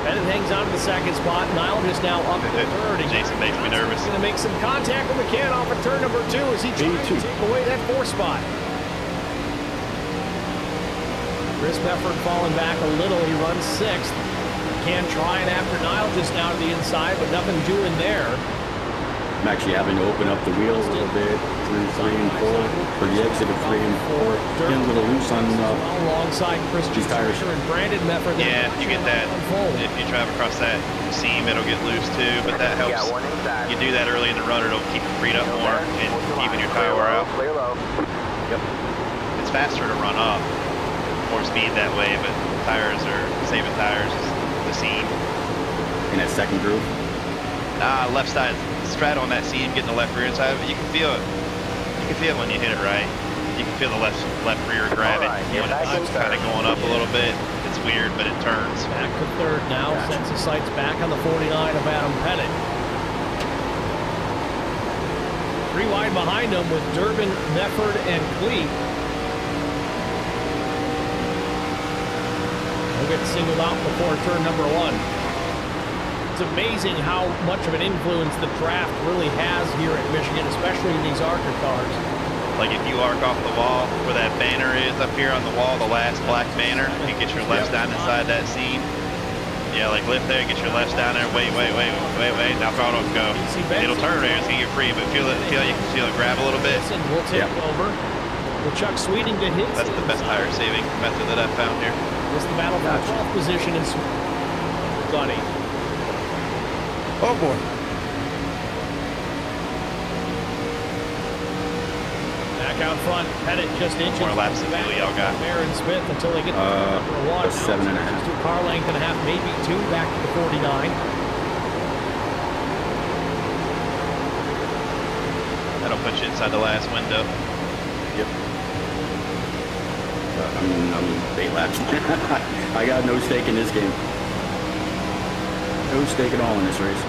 Bennett hangs on to the second spot. Nilekis now up to the third. And Jason makes me nervous. He's going to make some contact with McCann off of turn number 2 as he tries to take away that 4th spot. Chris Befford falling back a little. He runs 6th. Can trying after Nile just now to the inside, but nothing doing there. I'm actually having to open up the wheels a little bit through 3 and 4 for the exit of 3 and 4. Getting a little loose on alongside Christian these tires. and Brandon Mefford. Yeah, you get that. If you drive across that seam, it'll get loose too, but that helps. You do that early in the run, it'll keep you freed up more and even your tire wear out. Clear low. Yep. It's faster to run up, more speed that way, but tires are saving tires is the seam. In that second groove. Nah, left side straddle on that seam, getting the left rear inside of it. You can feel it. You can feel it when you hit it right. You can feel the left rear grab it when it's kind of going up a little bit. It's weird, but it turns. Back to third now. Sets his sights back on the 49 of Adam Pettit. 3 wide behind him with Durbin, Mefford, and Cleet. He'll get singled out before turn number 1. It's amazing how much of an influence the draft really has here at Michigan, especially in these ARCA cars. Like if you arc off the wall where that banner is up here on the wall, the last black banner, and get your lefts down inside that seam. Yeah, like lift there, get your lefts down there, wait, now throttle go. It'll turn there, it's gonna get free, but you can feel it grab a little bit. We'll take over. With Chuck Sweeting to his. That's the best tire saving method that I've found here. It's the battle for the 12th position is Gunny. Oh boy. Back out front, Pettit just inches. More laps than y'all got. Aaron Smith until they get to number 1. 7.5. Car length and a half, maybe 2, back to the 49. That'll put you inside the last window. Yep. I'm 8 laps. I got no stake in this game. No stake at all in this race.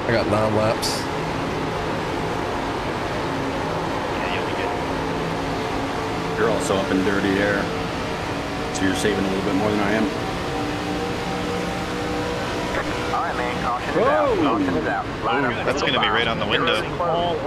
I got 9 laps. Yeah, you'll be good. You're also up in dirty air, so you're saving a little bit more than I am. All right, man. Caution is out. Caution is out. Line up. That's going to be right on the window.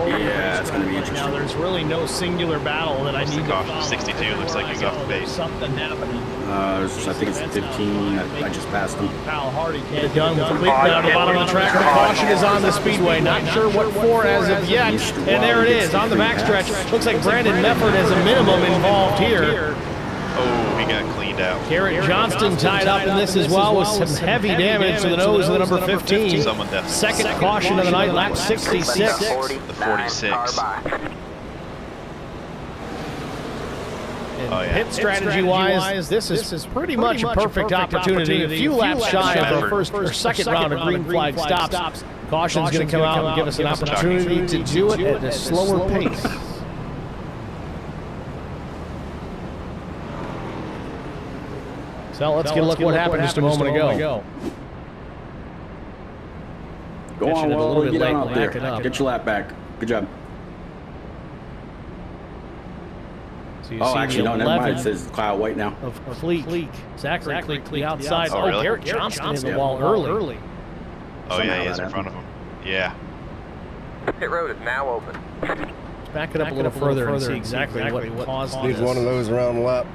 Yeah, it's going to be interesting. Now there's really no singular battle that I need to follow. 62 looks like he's off the base. Something happening. I think it's 15. I just passed him. Pal Hardy can't get done with Cleet down to the bottom of the track. The caution is on the speedway. Not sure what for as of yet. And there it is on the backstretch. Looks like Brandon Mefford has a minimum involved here. Oh, he got cleaned out. Garrett Johnston tied up in this as well with some heavy damage to the nose of the number 15. Someone definitely. Second caution of the night, lap 66. The 46. Oh, yeah. Pit strategy-wise, this is pretty much a perfect opportunity. A few laps shy of the first or second round of green flag stops. Caution's going to come out and give us an opportunity to do it at a slower pace. So let's get a look at what happened just a moment ago. Go on, Catching it a Wally. little bit Get late, on up there. back it up. Get your lap back. Good job. So you Oh, see actually, the no, never mind. 11 It says Kyle White now. of Fleek. Zachary Fleek to the outside. Oh, really? Garrett Johnston in the Yeah. wall early. Oh, Somehow yeah, he is that in front of him. Yeah. Pit road is now open. Back it up a little further and see exactly what caused Need this. one of those around lap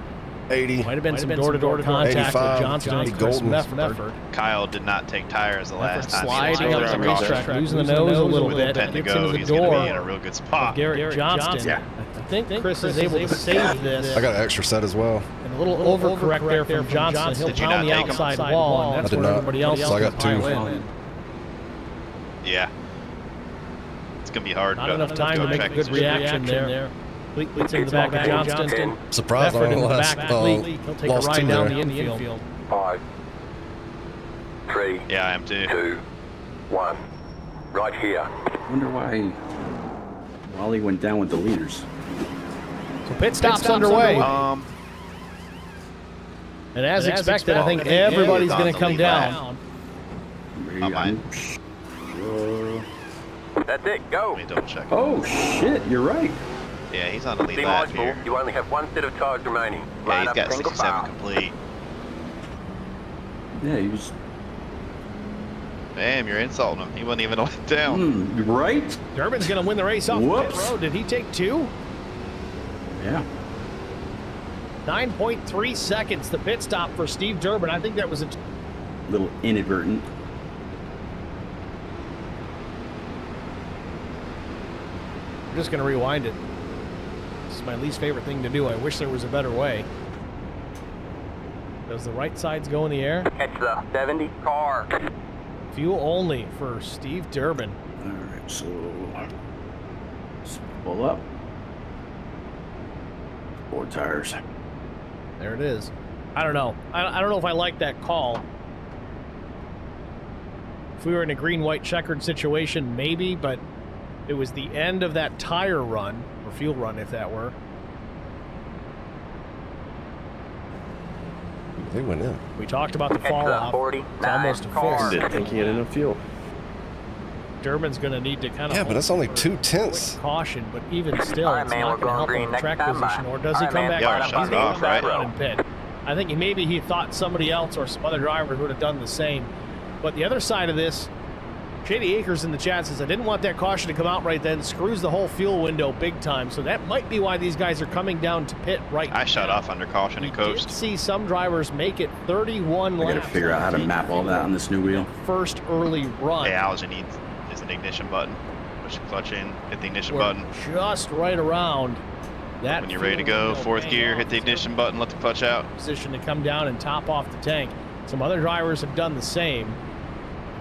80. Might have been some door-to-door contact 85, with Johnston Johnny and Chris Golden. Mefford. Kyle did not take tires the last time. Sliding up the He was racetrack, losing the nose a little bit. pen to Gets go. into He's the going to door be in a real good spot. Garrett Johnston. Yeah. I think Chris is able to save this. I got an extra set as well. And a little overcorrect there from Johnston. He'll Did you pound not the take him? outside wall, and I that's did where not. everybody else So I got can two. pile in. Yeah. It's going to be hard. Not enough time to make a good reaction there. Fleet's in the back of Johnston. Surprised I Mefford in only the lost, back. Fleet. He'll take a lost ride two down there. the infield. 5, 3, Yeah, I am too. 2, 1. Right here. Wonder why Wally went down with the leaders. So pit stop's underway. Um, And as expected, I think everybody's going to come down. mine. That's it. Go. Let me double check. Oh, shit. You're right. Yeah, he's on the lead Be lap mindful, here. you only have one set of tires remaining. Yeah, Line he's up got single 67 file. complete. Yeah, he was. Damn, you're insulting him. He wasn't even let down. Right? Durbin's going to win the race off the pit Whoops. road. Did he take two? Yeah. 9.3 seconds, the pit stop for Steve Durbin. I think that was a Little inadvertent. I'm just going to rewind it. This is my least favorite thing to do. I wish there was a better way. Does the right sides go in the air? Catch the 70 car. Fuel only for Steve Durbin. All right, so let's pull up. 4 tires. There it is. I don't know. I don't know if I like that call. If we were in a green-white checkered situation, maybe, but it was the end of that tire run, or fuel run, if that were. They went in. We talked about the Catch fall the off. 49 It's almost a car. fix. Didn't think he had enough fuel. Durbin's going to need to kind of Yeah, but it's only 2/10. caution, but even still, All right, it's man, not we're going to going help green him in next track time, position, bye. or does All he right, come man, back? Yeah, He's shut going off, to come back right? around and pit. I think maybe he thought somebody else or some other drivers would have done the same. But the other side of this, Shady Acres in the chat says, I didn't want that caution to come out right then. Screws the whole fuel window big time. So that might be why these guys are coming down to pit right now. I shut off under caution and We did coast. see some drivers make it 31 I laps. gotta figure out how to map all that on this new wheel. First early run. Yeah, all you need is an ignition button. Push the clutch in, hit the ignition We're button. just right around that. When you're ready to fuel go, window fourth paying gear, off. hit the ignition button, let the clutch out. Position to come down and top off the tank. Some other drivers have done the same.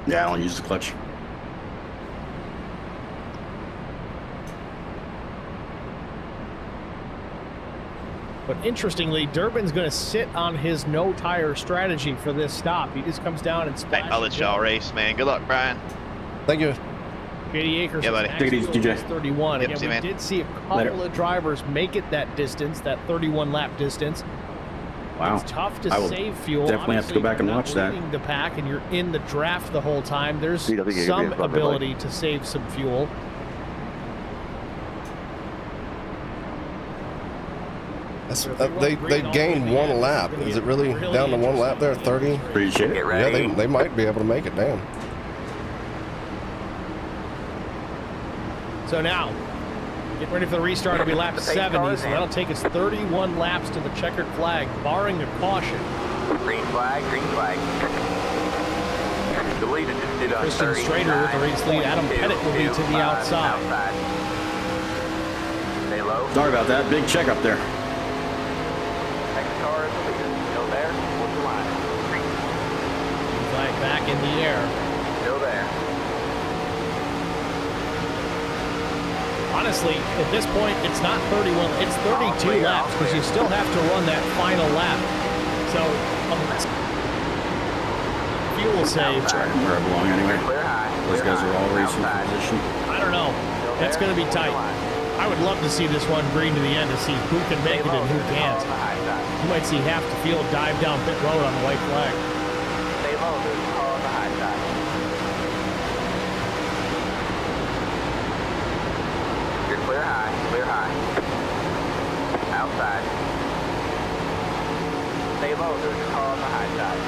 Yeah, I don't use the clutch. But interestingly, Durbin's going to sit on his no tire strategy for this stop. He just comes down and Hey, splashes. I'll let y'all race, man. Good luck, Brian. Thank you. Shady Acres. Yeah, buddy. max Take it easy, fuel DJ. is 31. Yep, Again, see you, we man. did see a couple Later. of drivers make it that distance, that 31 lap distance. Wow. It's tough to I will save fuel. definitely have to go Obviously, back and if you're watch not that. leading the pack and you're in the draft the whole time. There's See, I think you're some gonna be a bit ability to save some fuel. That's, they gained 1 lap. Is it really down to 1 lap there? 30? Appreciate Get it. ready. Yeah, they might be able to make it. Damn. So now, get ready for the restart. It'll be lap 70, so that'll take us 31 laps to the checkered flag, barring a caution. Green flag, green flag. The leader just did on Christian Strader with the race lead. Adam Pettit will be to the outside. Stay low. Sorry about that. Big check up there. Next car is the leader. Still there. What's the line? Flag back in the air. Still there. Honestly, at this point, it's not 31, it's 32 laps because you still have to run that final lap. So, fuel save. Sorry, where I belong anyway. Clear high. Those guys are all racing for Outside. position. I don't know. That's going to be tight. I would love to see this one green to the end to see who can make it and who can't. You might see half the field dive down pit road on the white flag. Stay low, there's a car on the high side. outside. Stay low, there's a car on the high side.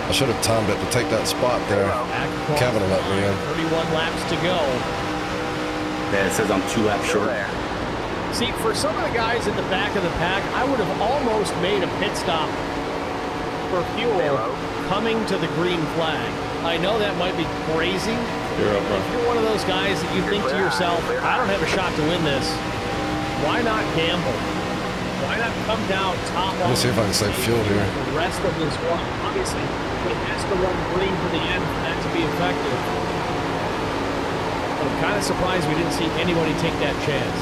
I should have timed it to take that spot there. Kevin will let me in. 31 laps to go. Yeah, it says I'm 2 laps Still short. there. See, for some of the guys at the back of the pack, I would have almost made a pit stop for fuel coming to the green flag. I know that might be crazy. You're up, bro. If you're one of those guys that you think to yourself, I don't have a shot to win this, why not gamble? Why not come down top Let me see if I can save fuel here. the rest of this one? Obviously, it has to run green to the end for that to be effective. But I'm kind of surprised we didn't see anybody take that chance.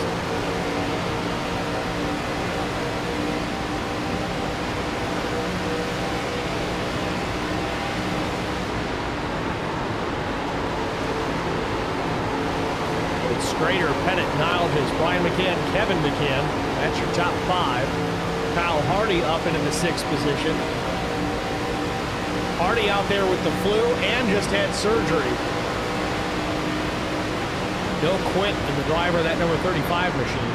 Strader, Pettit, Niles, Brian McCann, Kevin McCann. That's your top 5. Kyle Hardy up into the 6th position. Hardy out there with the flu and just had surgery. No Quint in the driver of that number 35 machine.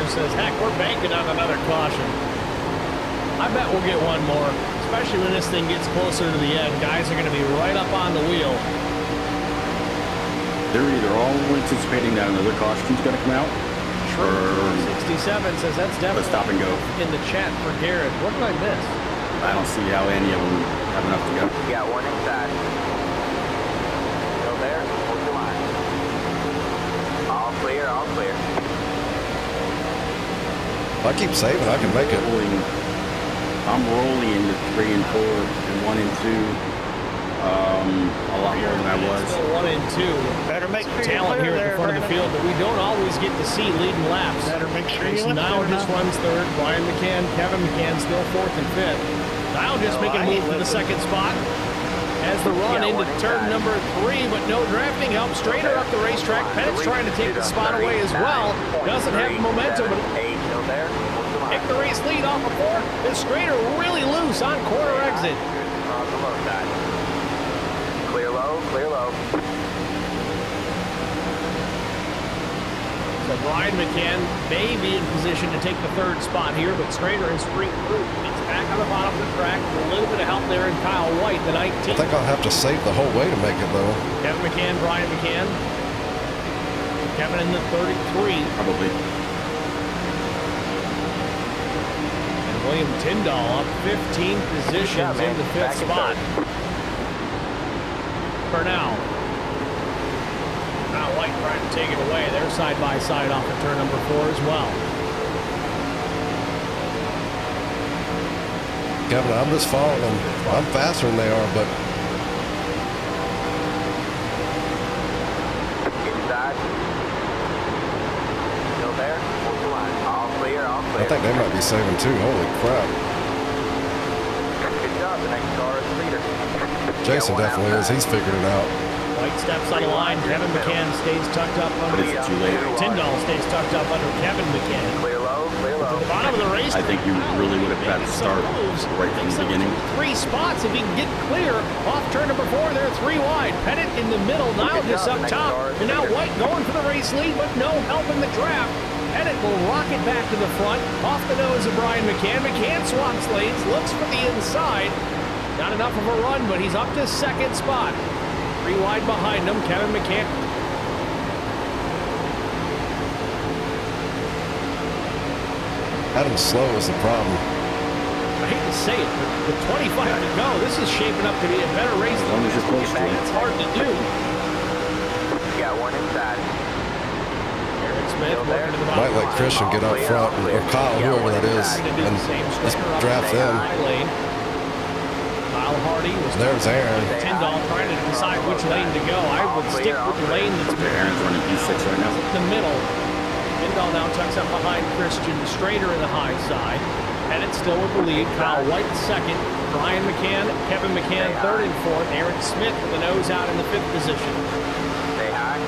Says, heck, we're banking on another caution. I bet we'll get one more, especially when this thing gets closer to the end. Guys are going to be right up on the wheel. They're either all anticipating that another caution's going to come out, or 67 says that's definitely a stop and go. In the chat for Garrett. What did I miss? I don't see how any of them have enough to go. You got one inside. Still there? Hold your line. All clear, all clear. If I keep saving, I can make it. I'm rolling into 3 and 4 and 1 and 2. A lot more than I was. Still 1 and 2. Better make sure Talent you're here at the front of the field that we don't always get to see leading laps. Better make sure you Now just runs 3rd. Brian McCann, Kevin McCann still 4th and 5th. Now just making a move for the 2nd spot. As the run into turn number 3, but no drafting help. Strader up the racetrack. Pettit's trying to take the spot away as well. Doesn't have momentum. Take the race lead off of 4th. Is Strader really loose on corner exit? On the low side. Clear low, clear low. So Brian McCann may be in position to take the 3rd spot here, but Strader is free through. He's back on the bottom of the track. A little bit of help there in Kyle White, the 19th. I think I'll have to save the whole way to make it, though. Kevin McCann, Brian McCann. Kevin in the 33. Probably. And William Tyndall up 15 positions in the 5th spot. For now. Kyle White trying to take it away. They're side by side off of turn number 4 as well. Kevin, I'm just following them. I'm faster than they are, but Inside. Still there? Hold the line. All clear, all clear. I think they might be saving too. Holy crap. Good job. The next car is leader. Jason definitely is. He's figured it out. White steps on the line. Kevin McCann stays tucked up But under. it's too late. Tyndall stays tucked up under Kevin McCann. Clear low, clear low. To the bottom of the race. I think you really would have had to start right from the beginning. 3 spots if he can get clear off turn number 4. They're 3 wide. Pettit in the middle. Niles just up top. And now White going for the race lead, but no help in the draft. Pettit will rocket back to the front, off the nose of Brian McCann. McCann swaps lanes, looks for the inside. Not enough of a run, but he's up to 2nd spot. 3 wide behind him, Kevin McCann. Adam's slow is the problem. I hate to say it, but with 25 to go, this is shaping up to be a better race. As long as you're close to it. It's hard to do. You got one inside. Eric Smith working to the bottom. Might let Christian get up front, or Kyle, whoever that is, and let's draft them. Kyle Hardy was There's Aaron. Tyndall trying to decide which lane to go. I would stick with the lane that's Aaron's running P6 right now. in the middle. Tyndall now tucks up behind Christian Strader in the high side. Pettit still with the lead. Kyle White 2nd. Brian McCann, Kevin McCann 3rd and 4th. Aaron Smith with the nose out in the 5th position. Stay high.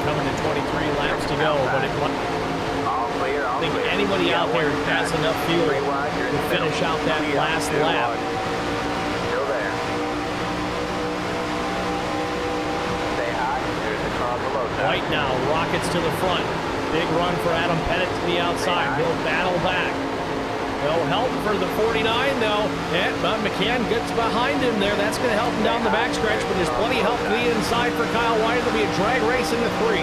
coming to 23 laps to go, but it All clear, all I think clear. anybody Yeah, out there one has inside. enough fuel Three wide, you're in to the middle. finish out that Yeah, last two lap. wide. Still there. Stay high. There's the car on the low side. White now rockets to the front. Big run for Adam Pettit to the outside. He'll battle back. No help for the 49, though. And McCann gets behind him there. That's going to help him down the backstretch, but there's plenty of help to the inside for Kyle White. It'll be a drag race in the 3.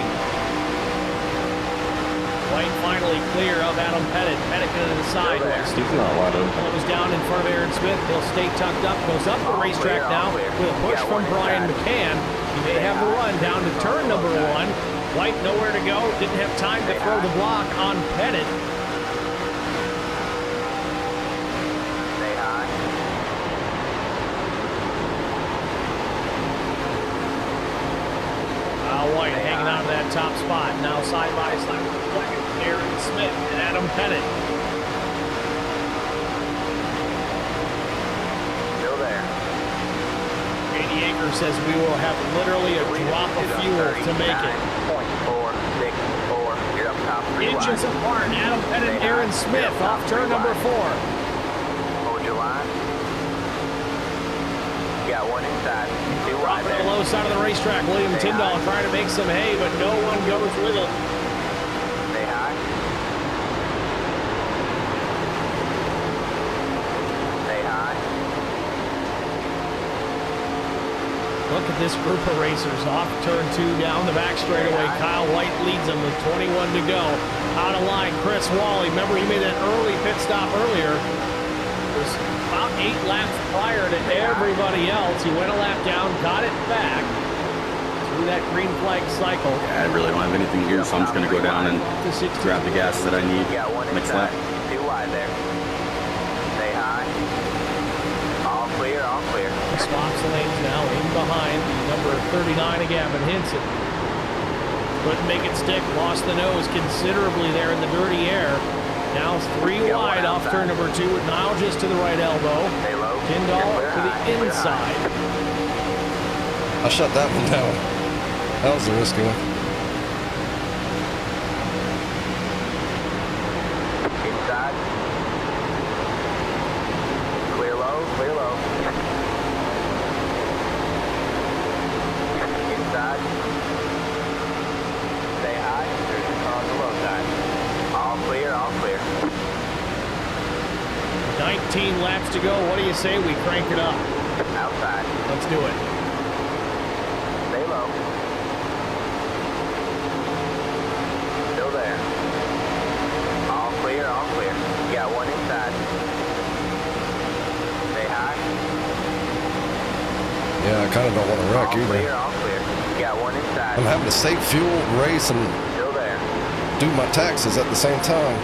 White finally clear of Adam Pettit. Pettit going to the side. He's not wide open. Goes down in front of Aaron Smith. He'll stay tucked up. Goes up the racetrack now with a push from Brian McCann. He may have the run down to turn number 1. White nowhere to go. Didn't have time to throw the block on Pettit. Stay high. White hanging on to that top spot. Now side by side with Aaron Smith and Adam Pettit. Still there. Katie Akers says we will have literally a drop of fuel to make it. 0.464. You're up top. Three Inches wide. apart. Adam Pettit and Aaron Smith off turn number 4. Hold your line. You got one inside. Two wide Dropping to the there. low side of the racetrack. William Tyndall trying to make some hay, but no one goes with him. Stay high. Stay high. Look at this group of racers off turn 2 down the back straightaway. Kyle White leads them with 21 to go. Out of line, Chris Wally. Remember, he made that early pit stop earlier. It was about 8 laps prior to everybody else. He went a lap down, got it back through that green flag cycle. Yeah, I really don't have anything here, so I'm just going to go down and To 16. grab the gas that I need You got one next inside. lap. Two wide there. Stay high. All clear, all clear. Swaps the lanes now in behind the number 39 of Gavin Hinson. Couldn't make it stick, lost the nose considerably there in the dirty air. Now 3 wide off turn number 2 with Nile just to the right elbow. Stay low. Tyndall Clear to the high, clear inside. I shut that one down. That was a risky one. Inside. Clear low, clear low. Inside. Stay high. There's the car on the low side. All clear, all clear. 19 laps to go. What do you say we crank it up? Outside. Let's do it. Stay low. Still there. All clear, all clear. You got one inside. Stay high. Yeah, I kind of don't want to wreck All clear, either. all clear. You got one inside. I'm having to save fuel, race, and Still there. do my taxes at the same time.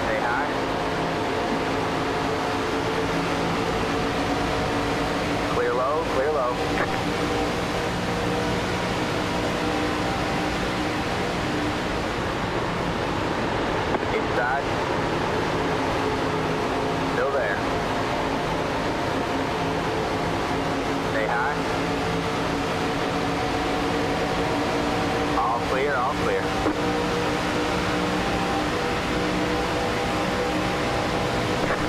Stay high. Clear low, clear low. Inside. Still there. Stay high. All clear, all clear.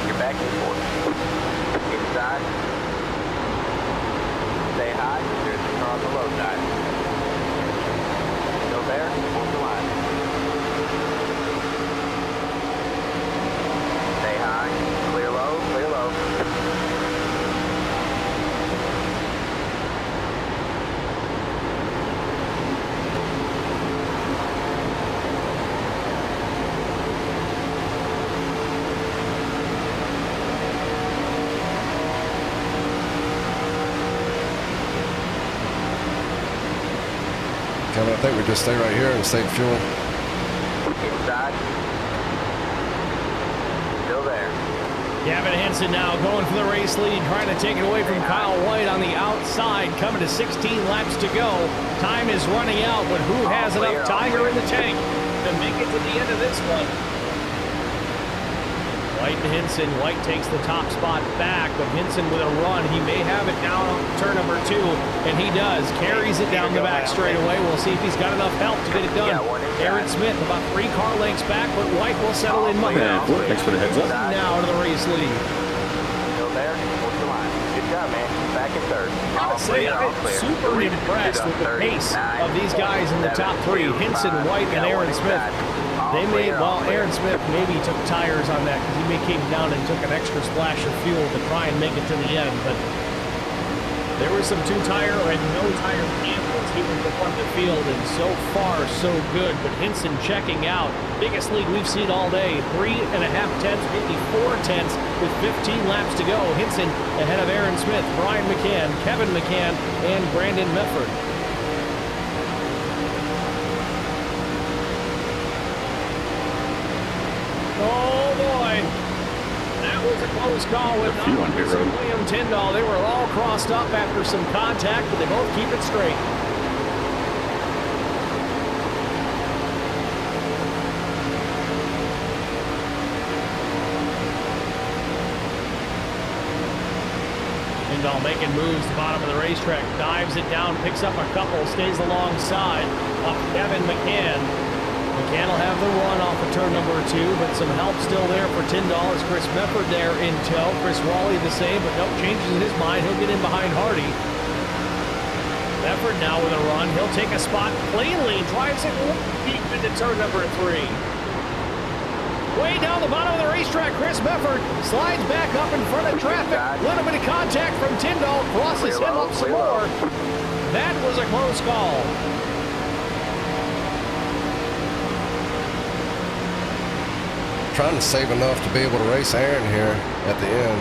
You're back and forth. Inside. Stay high. There's the car on the low side. Still there. Hold the line. Stay high. Clear low. Clear low. Kevin, I think we just stay right here and save fuel. Inside. Still there. Gavin Hinson now going for the race lead, trying to take it away from Kyle White on the outside, coming to 16 laps to go. Time is running out, but who has enough tiger in the tank to make it to the end of this one? White and Hinson. White takes the top spot back, but Hinson with a run. He may have it down on turn number 2, and he does. Carries it down the back straightaway. We'll see if he's got enough help to get it done. Aaron Smith about 3 car lengths back, but White will settle in behind. Thanks for the heads up. Now to the race lead. Still there. Hold the line. Good job, man. Back in third. Gotta say, I'm super impressed with the pace of these guys in the top 3. Hinson, White, and Aaron Smith. They made, well, Aaron Smith maybe took tires on that because he came down and took an extra splash of fuel to try and make it to the end. But there was some 2-tire and no-tire cancels here at the front of the field, and so far, so good. But Hinson checking out. Biggest lead we've seen all day. 3.5 tenths, maybe 4 tenths with 15 laps to go. Hinson ahead of Aaron Smith, Brian McCann, Kevin McCann, and Brandon Mefford. Oh boy, that was a close call with William Tyndall. They were all crossed up after some contact, but they both keep it straight. Tyndall making moves to the bottom of the racetrack, dives it down, picks up a couple, stays alongside of Kevin McCann. McCann will have the run off of turn number 2, but some help still there for Tyndall. It's Chris Mefford there in tow. Chris Wally the same, but no changes in his mind. He'll get in behind Hardy. Mefford now with a run. He'll take a spot cleanly. Drives it deep into turn number 3. Way down the bottom of the racetrack, Chris Mefford slides back up in front of traffic. Little bit of contact from Tyndall. Crosses him up some more. That was a close call. Trying to save enough to be able to race Aaron here at the end.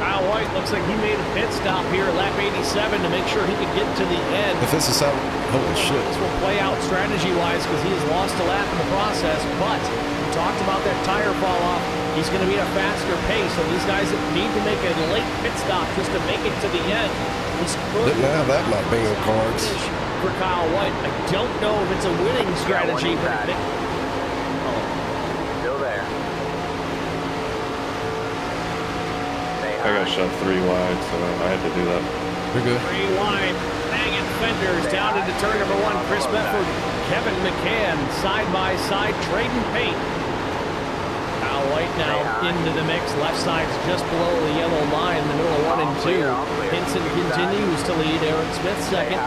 Kyle White looks like he made a pit stop here at lap 87 to make sure he could get to the end. If this is how, holy shit. This will play out strategy-wise because he has lost a lap in the process, but we talked about that tire fall off. He's going to be at a faster pace, so these guys that need to make a late pit stop just to make it to the end. Didn't have that in my bingo cards. For Kyle White, I don't know if it's a winning strategy, but still there. I got shot 3 wide, so I had to do that. You're good. 3 wide, banging fenders down into turn number 1. Chris Mefford, Kevin McCann, side by side, trading paint. Kyle White now into the mix. Left side's just below the yellow line in the middle of 1 and 2. Hinson continues to lead. Aaron Smith second.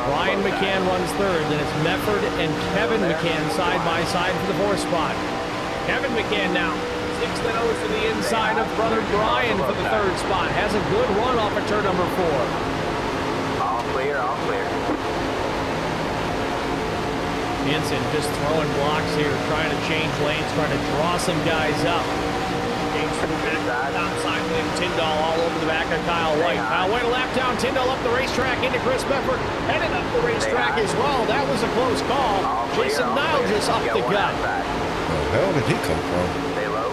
Brian McCann runs third. Then it's Mefford and Kevin McCann side by side for the 4th spot. Kevin McCann now 6 nose to the inside of brother Brian for the 3rd spot. Has a good run off of turn number 4. All clear, all clear. Hinson just throwing blocks here, trying to change lanes, trying to draw some guys up. James from the back, outside William Tyndall all over the back of Kyle White. Kyle White a lap down, Tyndall up the racetrack into Chris Mefford, headed up the racetrack as well. That was a close call. Jason Nile just up the gut. Where the hell did he come from? Stay low.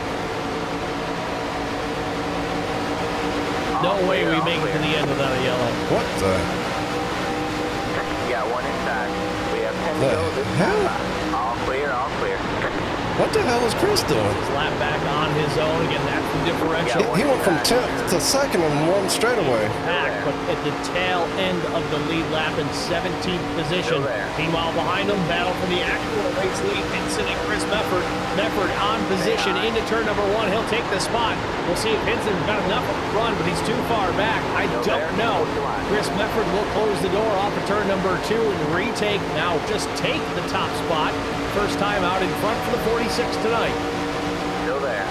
No way we make it to the end without a yellow. What the? You got 1 inside. We have 10 to The go. This hell? all clear, all clear. What the hell is Chris doing? He's lap back on his own. Again, that's the differential. He went from 10th to 2nd in 1 straightaway. Back, but at the tail end of the lead lap in 17th position. Meanwhile, behind him, battle for the actual race lead. Hinson and Chris Mefford. Mefford on position into turn number 1. He'll take the spot. We'll see if Hinson's got enough of a run, but he's too far back. I don't know. Chris Mefford will close the door off of turn number 2 and retake, now just take the top spot. First time out in front for the 46 tonight. Still there.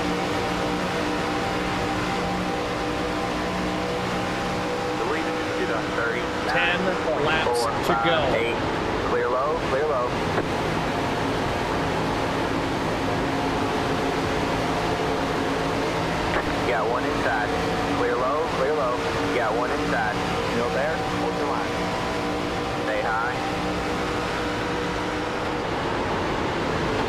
The lead is on 30. 10 laps to go. 8. Clear low, clear low. You got 1 inside. Clear low, clear low. You got 1 inside. Still there? Hold the line. Stay high.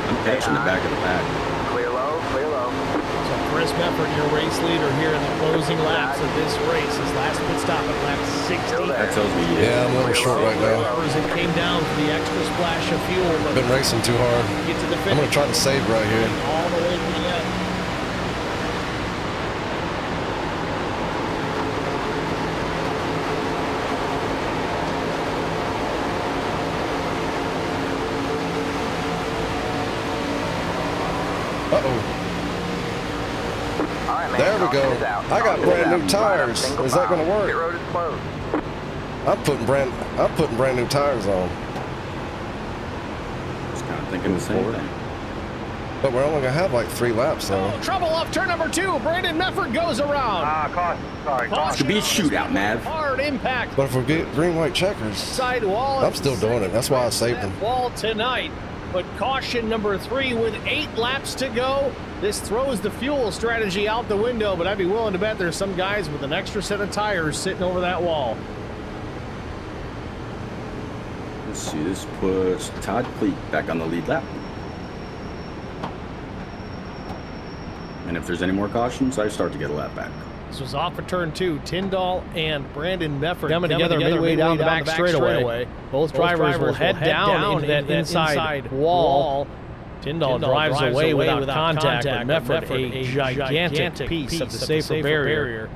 I'm catching the back of the pack. Clear low, clear low. So Chris Mefford, your race leader here in the closing laps of this race. His last pit stop at lap 60. That tells me Yeah, I'm a little short right now. It came down for the extra splash of fuel. But Been racing too hard. get to the I'm finish. going to try to save right here. All the way to the end. right, man. There we go. Caution is out. I got Caution is brand out. new tires. Single Is that file. going to Pit work? road is closed. I'm putting brand new tires on. Just kind of thinking the same thing. But we're only gonna have like 3 laps though. Oh, trouble off turn number 2. Brandon Mefford goes around. Caution. Sorry. It could be a shootout, Mav. Hard impact. But if we get green, white checkers, Side wall. I'm still doing it. That's why I saved them. Wall tonight. But caution number 3 with 8 laps to go. This throws the fuel strategy out the window, but I'd be willing to bet there's some guys with an extra set of tires sitting over that wall. Let's see, this puts Todd Cleat back on the lead lap. And if there's any more cautions, I start to get a lap back. This was off of turn 2. Tyndall and Brandon Mefford coming together midway down the back straightaway. Both drivers will head down into that inside wall. Tyndall drives away without contact, but Mefford a gigantic piece of the safer barrier.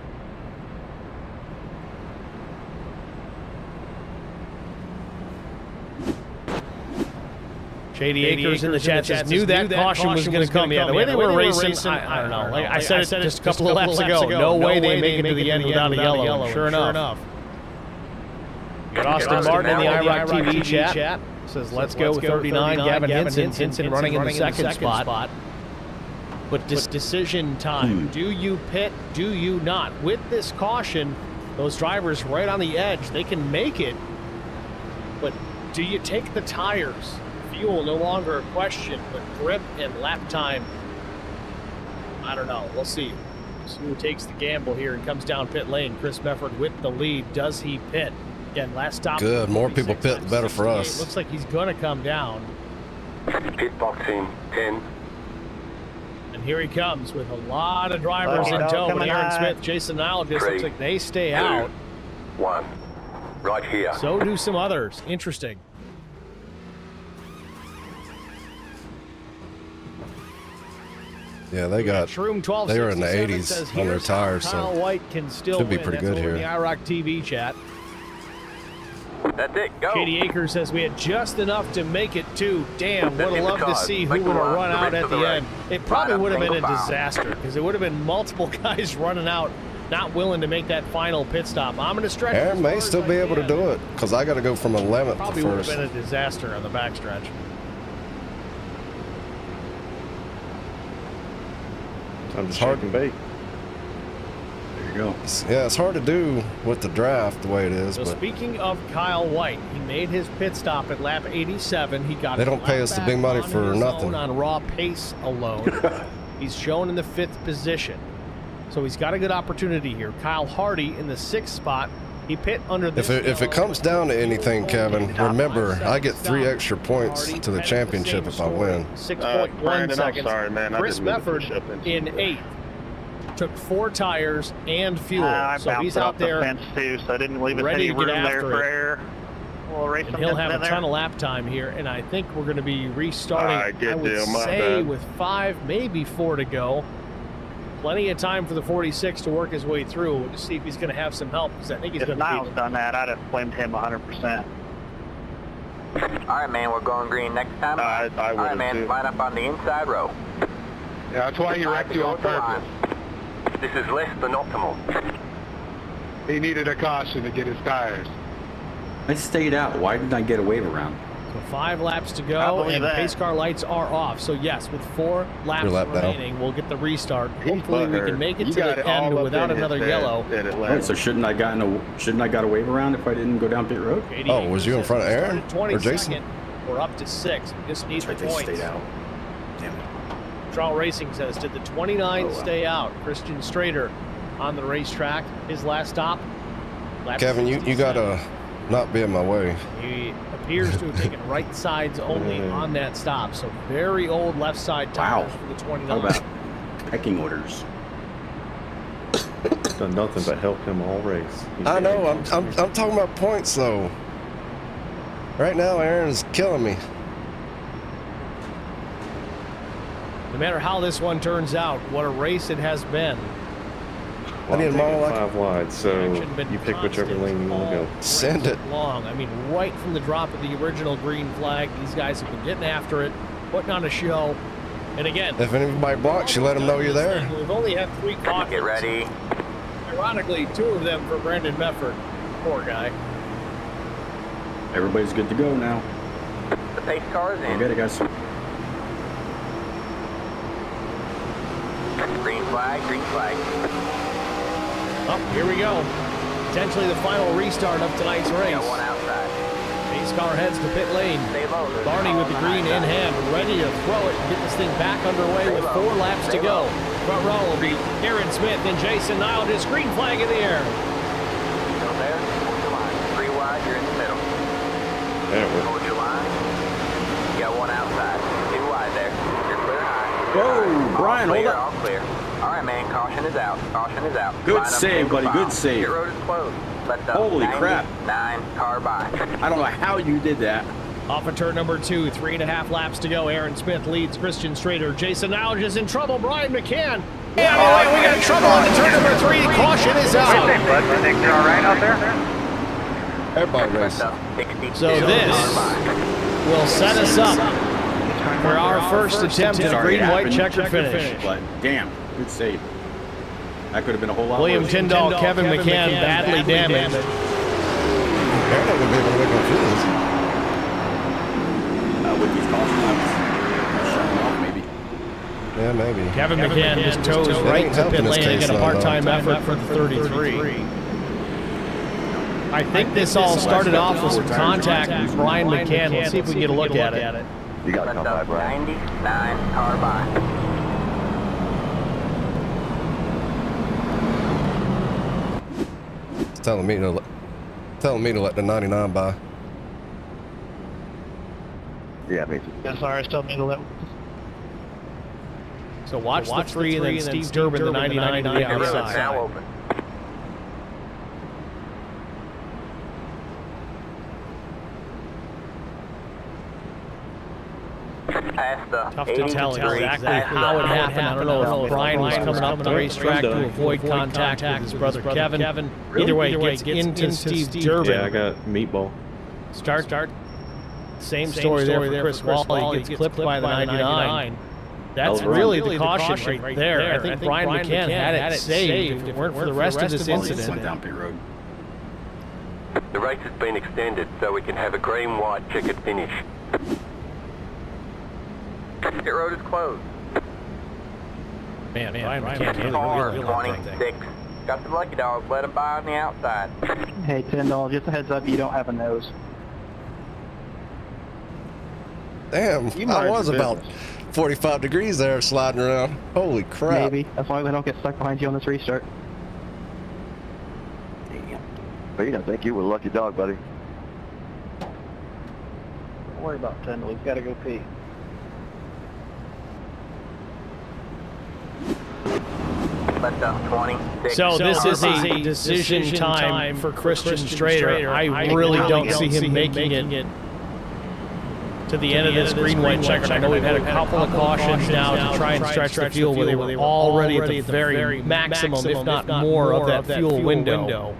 Shady Acres in the chat says, knew that caution was going to come. Yeah, the way they were racing, I don't know. Like I said it just a couple of laps ago. No way they make it to the end without a yellow. Sure enough. Got Austin Martin in the IROC TV chat. Says, let's go with 39. Gavin Hinton running in the second spot. But this decision time. Do you pit? Do you not? With this caution, those drivers right on the edge, they can make it. But do you take the tires? Fuel no longer a question, but grip and lap time, I don't know. We'll see. See who takes the gamble here and comes down pit lane. Chris Mefford with the lead. Does he pit? Again, last stop. Good. More people pit, the better for us. Looks like he's going to come down. Pit box in 10. And here he comes with a lot of drivers in tow. But Aaron Smith, Jason Nile, just looks like they stay out. 1. Right here. So do some others. Interesting. Yeah, they got. They were in the 80s on their tires, so Kyle White can still should be win. pretty That's good over here. The IROC TV chat. That's it. Go. Katie Akers says we had just enough to make it to. Damn, would have loved to see who would have run out at the end. It probably would have been a disaster because it would have been multiple guys running out, not willing to make that final pit stop. I'm going to stretch. Aaron may still be able to do it because I got to go from 11th probably to would have first. been a disaster on the backstretch. I'm just hard and bait. There you go. Yeah, it's hard to do with the draft the way it is. So but speaking of Kyle White, he made his pit stop at lap 87. He got. They don't pay us the big money for nothing. On raw pace alone, he's shown in the 5th position, so he's got a good opportunity here. Kyle Hardy in the 6th spot. He pit under this. If it comes down to anything, Kevin, remember I get 3 extra points to the championship if I win. 6.1 seconds. I'm sorry, man. Chris Mefford in 8th. Took 4 tires and fuel, I so he's bounced out off the there fence too, so I didn't leave ready any to get room there after for it. air. We'll race and some he'll have a in ton there. of lap time here, and I think we're going to be restarting. Good I would deal, my say bad. with 5, maybe 4 to go. Plenty of time for the 46 to work his way through. We'll just see if he's going to have some help because I think he's If going to Niles done that, I'd have blamed him 100%. All right, man. We're going green next time. I All right, would man. too. Line up on the inside row. Yeah, that's why he wrecked you on purpose. This is less than optimal. He needed a caution to get his tires. I stayed out. Why didn't I get a wave around? So 5 laps to I go, believe and the that. pace car lights are off. So yes, with 4 laps Your lap down. remaining, we'll get the restart. He's Hopefully we can butthurt. make it You to got the it all end up without in his another head yellow. that it Right, left. so shouldn't I got a wave around if I didn't go down pit road? Oh, was you in front of Aaron or Jason? 22nd. We're up to 6. We just need the They points. stayed out. Damn it. Trial Racing says, did the 29 stay out? Christian Strader on the racetrack. His last stop. lap Kevin, you 67. gotta not be in my way. He appears to have taken right sides only on that stop. So very old left side tires Wow. for the 29. How about pecking orders? Done nothing but help him all race. I know. I'm talking about points though. Right now, Aaron's killing me. No matter how this one turns out, what a race it has been. I need a model like 5 wide, so Action been you pick whichever constant lane you want to all go. Send it. Long. I mean, right from the drop of the original green flag, these guys have been getting after it, putting on a show. And again, If anybody blocks you, let them know you're there. We've only had 3 cautions. Get ready. Ironically, 2 of them for Brandon Mefford. Poor guy. Everybody's good to go now. The pace car is in. Get it, guys. Green flag, green flag. Oh, here we go. Potentially the final restart of tonight's race. Got one outside. Pace car heads to pit lane. Stay low. There's Barney with the green in hand, ready to throw it and get this thing back underway with 4 laps to go. Front row will be Aaron Smith and Jason Nile. Just green flag in the air. Still there? Hold your line. 3 wide, you're in the middle. There we go. Hold your line. You got 1 outside. 2 wide there. You're clear high. Whoa, Brian, all clear, hold up. all clear. All right, man. Caution is out. Caution is out. Good Line up save, single buddy, file. good save. Pit road is closed. Let the Holy crap. 9 car by. I don't know how you did that. Off of turn number 2, 3.5 laps to go. Aaron Smith leads Christian Strader. Jason Nowledge is in trouble. Brian McCann. Yeah, we got trouble on the turn number 3. Caution is out. Bud, things are all right out there? Everybody race. So this will set us up for our first attempt at a green-white checkered finish. But damn, good save. That could have been a whole lot William worse. Tyndall, Kevin McCann badly damaged. They're not gonna be able to make no fools. With these caution laps. Shut them off, maybe. Yeah, maybe. Kevin McCann just toes right to pit lane and get a part-time effort for the 33. I think this all started off with some contact with Brian McCann. Let's see if we can get a look at it. You got to come by, Brian. 99 car by. It's telling me to let the 99 by. Yeah, me too. SRS told me to let. So watch the 3 and then Steve Durbin, the 99 to the Now outside. open. Tough to tell exactly how it happened. I don't know if Brian was coming up the racetrack to avoid contact with his brother Kevin. Either way, it gets into Steve Durbin. Yeah, I got meatball. Start. Same story there for Chris Wall. He gets clipped by the 99. That's really the caution right there. I think Brian McCann had it saved if it weren't for the rest of this incident. Went down pit road. The race has been extended so we can have a green-white checkered finish. Pit road is closed. Man, Brian McCann Car really 26. Got some lucky dogs. Let them by on the outside. Hey, Tyndall, just a heads up, you don't have a nose. Damn, I was about 45 degrees there sliding around. Holy crap. Maybe. As long as I don't get stuck behind you on this restart. Damn. Pete, I think you were a lucky dog, buddy. Don't worry about Tyndall, he's got to go pee. So this is a decision time for Christian Strader. I really don't see him making it to the end of this green-white checkered. I know we've had a couple of cautions now to try and stretch the fuel, where they were already at the very maximum, if not more, of that fuel window.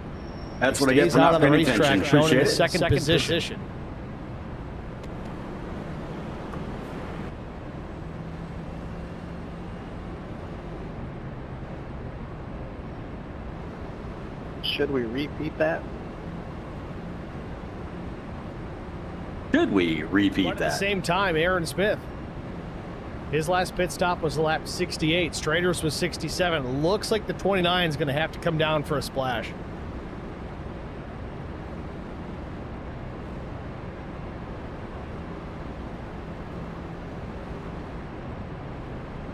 That's what I get for not paying attention. Shown in Appreciate the it. second position. Should we repeat that? Should we repeat But at the that? same time, Aaron Smith, his last pit stop was lap 68. Strader's was 67. Looks like the 29 is going to have to come down for a splash.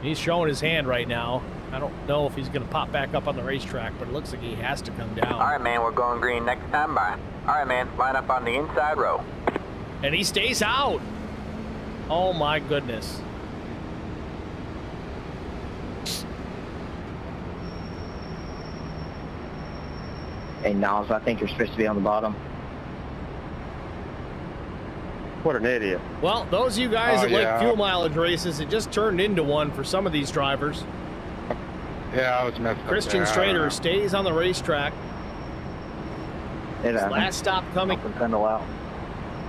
He's showing his hand right now. I don't know if he's going to pop back up on the racetrack, but it looks like he has to come down. All right, man, we're going green next time by. All right, man, line up on the inside row. And he stays out. Oh, my goodness. Hey, Niles, I think you're supposed to be on the bottom. What an idiot. Well, those of you guys that yeah. like fuel mileage races, it just turned into one for some of these drivers. Yeah, I was messed up. Christian there. I don't Strader know. stays on the racetrack. It His last stop coming. Helping Tyndall out.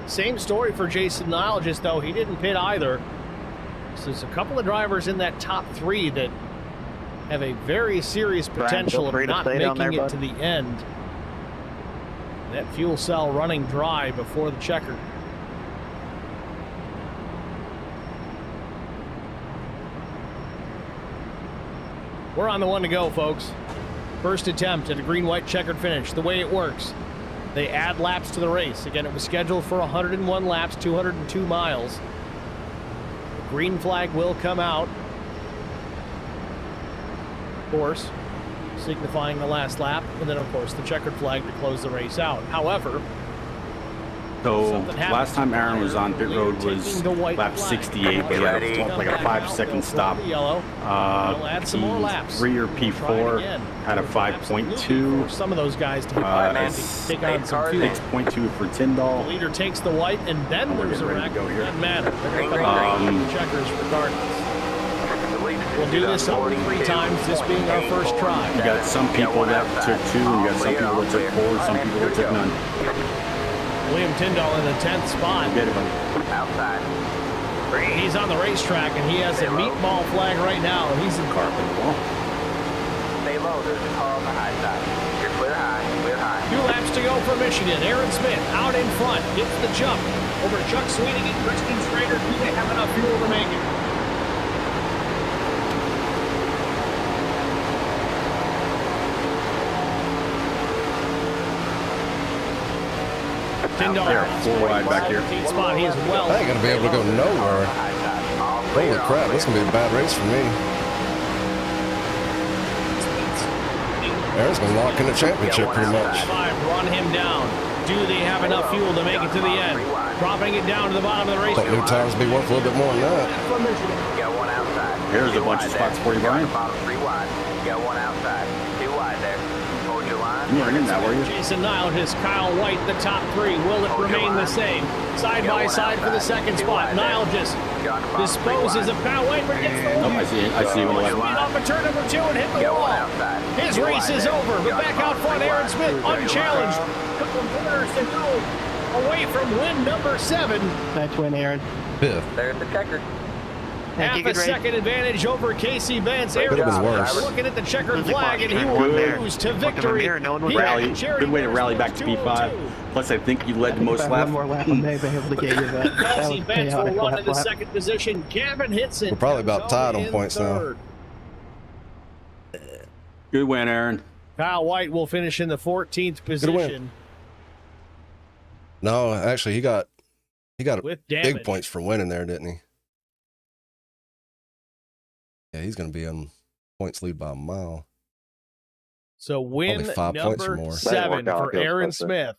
Same story for Jason Nile, just though he didn't pit either. So there's a couple of drivers in that top 3 that have a very serious potential of not making it to the end. That fuel cell running dry before the checker. We're on the one to go, folks. First attempt at a green-white checkered finish. The way it works, they add laps to the race. Again, it was scheduled for 101 laps, 202 miles. The green flag will come out, of course, signifying the last lap, and then, of course, the checkered flag to close the race out. However, so last time Aaron was on pit road was lap 68, but he had like a 5-second stop. P3 or P4 had a 5.2. Some of those guys take on some fuel. 6.2 for Tyndall. The leader takes the white, and then there's a wreck. Doesn't matter. They're going to checkers regardless. We'll do this all 3 times, this being our first try. You got some people that took 2, you got some people that took 4, some people that took none. William Tyndall in the 10th spot. Outside. He's on the racetrack, and he has a meatball flag right now, and he's in carpet. Stay low. There's a car on the high side. You're clear high. Clear high. 2 laps to go for Michigan. Aaron Smith out in front. Hits the jump over Chuck Sweeney and Christian Schrader. Do they have enough fuel to make it? Tyndall. There, 4 wide back here. Spot. He is well. I ain't gonna be able to go nowhere. Holy crap, this is gonna be a bad race for me. Aaron's gonna lock in the championship pretty much. Run him down. Do they have enough fuel to make it to the end? Dropping it down to the bottom of the race. Thought new tires would be worth a little bit more than that. Got 1 outside. Here's a bunch of spots for you, Brian. Bottom 3 wide. Got 1 outside. 2 wide there. Hold your line. You weren't in that, were you? Jason Nile has Kyle White, the top 3. Will it remain the same? Side by side for the second spot. Nile just disposes of Kyle White, but gets the lead. I see you. Speed off of turn number 2 and hit the wall. His race is over, but back out front, Aaron Smith unchallenged. Couple of corners to go away from win number 7. Nice win, Aaron. 5th. There's the checker. Half a second advantage over Casey Vance. Aaron Smith looking at the checkered flag, and he will lose to victory. Rally, good way to rally back to P5. Plus, I think you led the most laps. One more lap, I may be able to get you that. Casey Vance will run in the second position. Gavin Hitson. We're probably about tied on points now. Good win, Aaron. Kyle White will finish in the 14th position. No, actually, he got with big points for winning there, didn't he? Yeah, he's going to be on points lead by a mile. So win number 7 for Aaron Smith.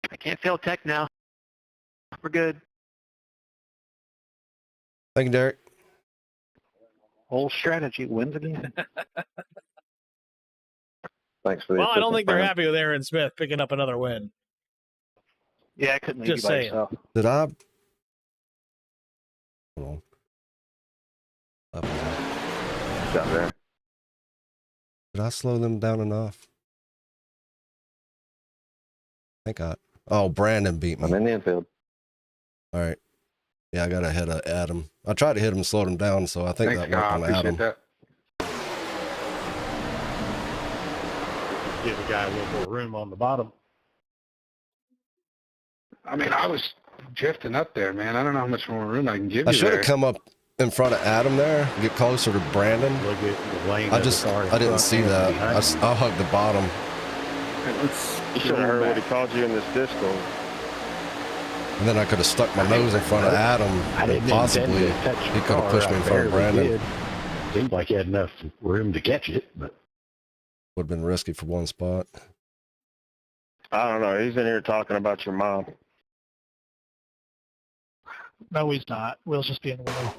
I can't fail tech now. We're good. Thank you, Derek. Whole strategy wins again. Thanks for the Well, I don't think they're happy with Aaron Smith picking up another win. Yeah, I couldn't leave Just you by saying. yourself. Did I? Hold on. Up there. Did I slow them down enough? I think oh, Brandon beat me. I'm in the infield. All right. Yeah, I got ahead of Adam. I tried to hit him, slowed him down, so I think that worked on Adam. That. Give the guy a little more room on the bottom. I mean, I was drifting up there, man. I don't know how much more room I can give you. I should have come up in front of Adam there, get closer to Brandon. Look at the lane. I didn't see that. I'll hug the bottom. You should have heard what he called you in this disco. And then I could have stuck my nose in front of Adam, and possibly he could have pushed me in front of Brandon. Seemed like he had enough room to catch it, but would have been risky for one spot. I don't know. He's in here talking about your mom. No, he's not. Will's just being Will.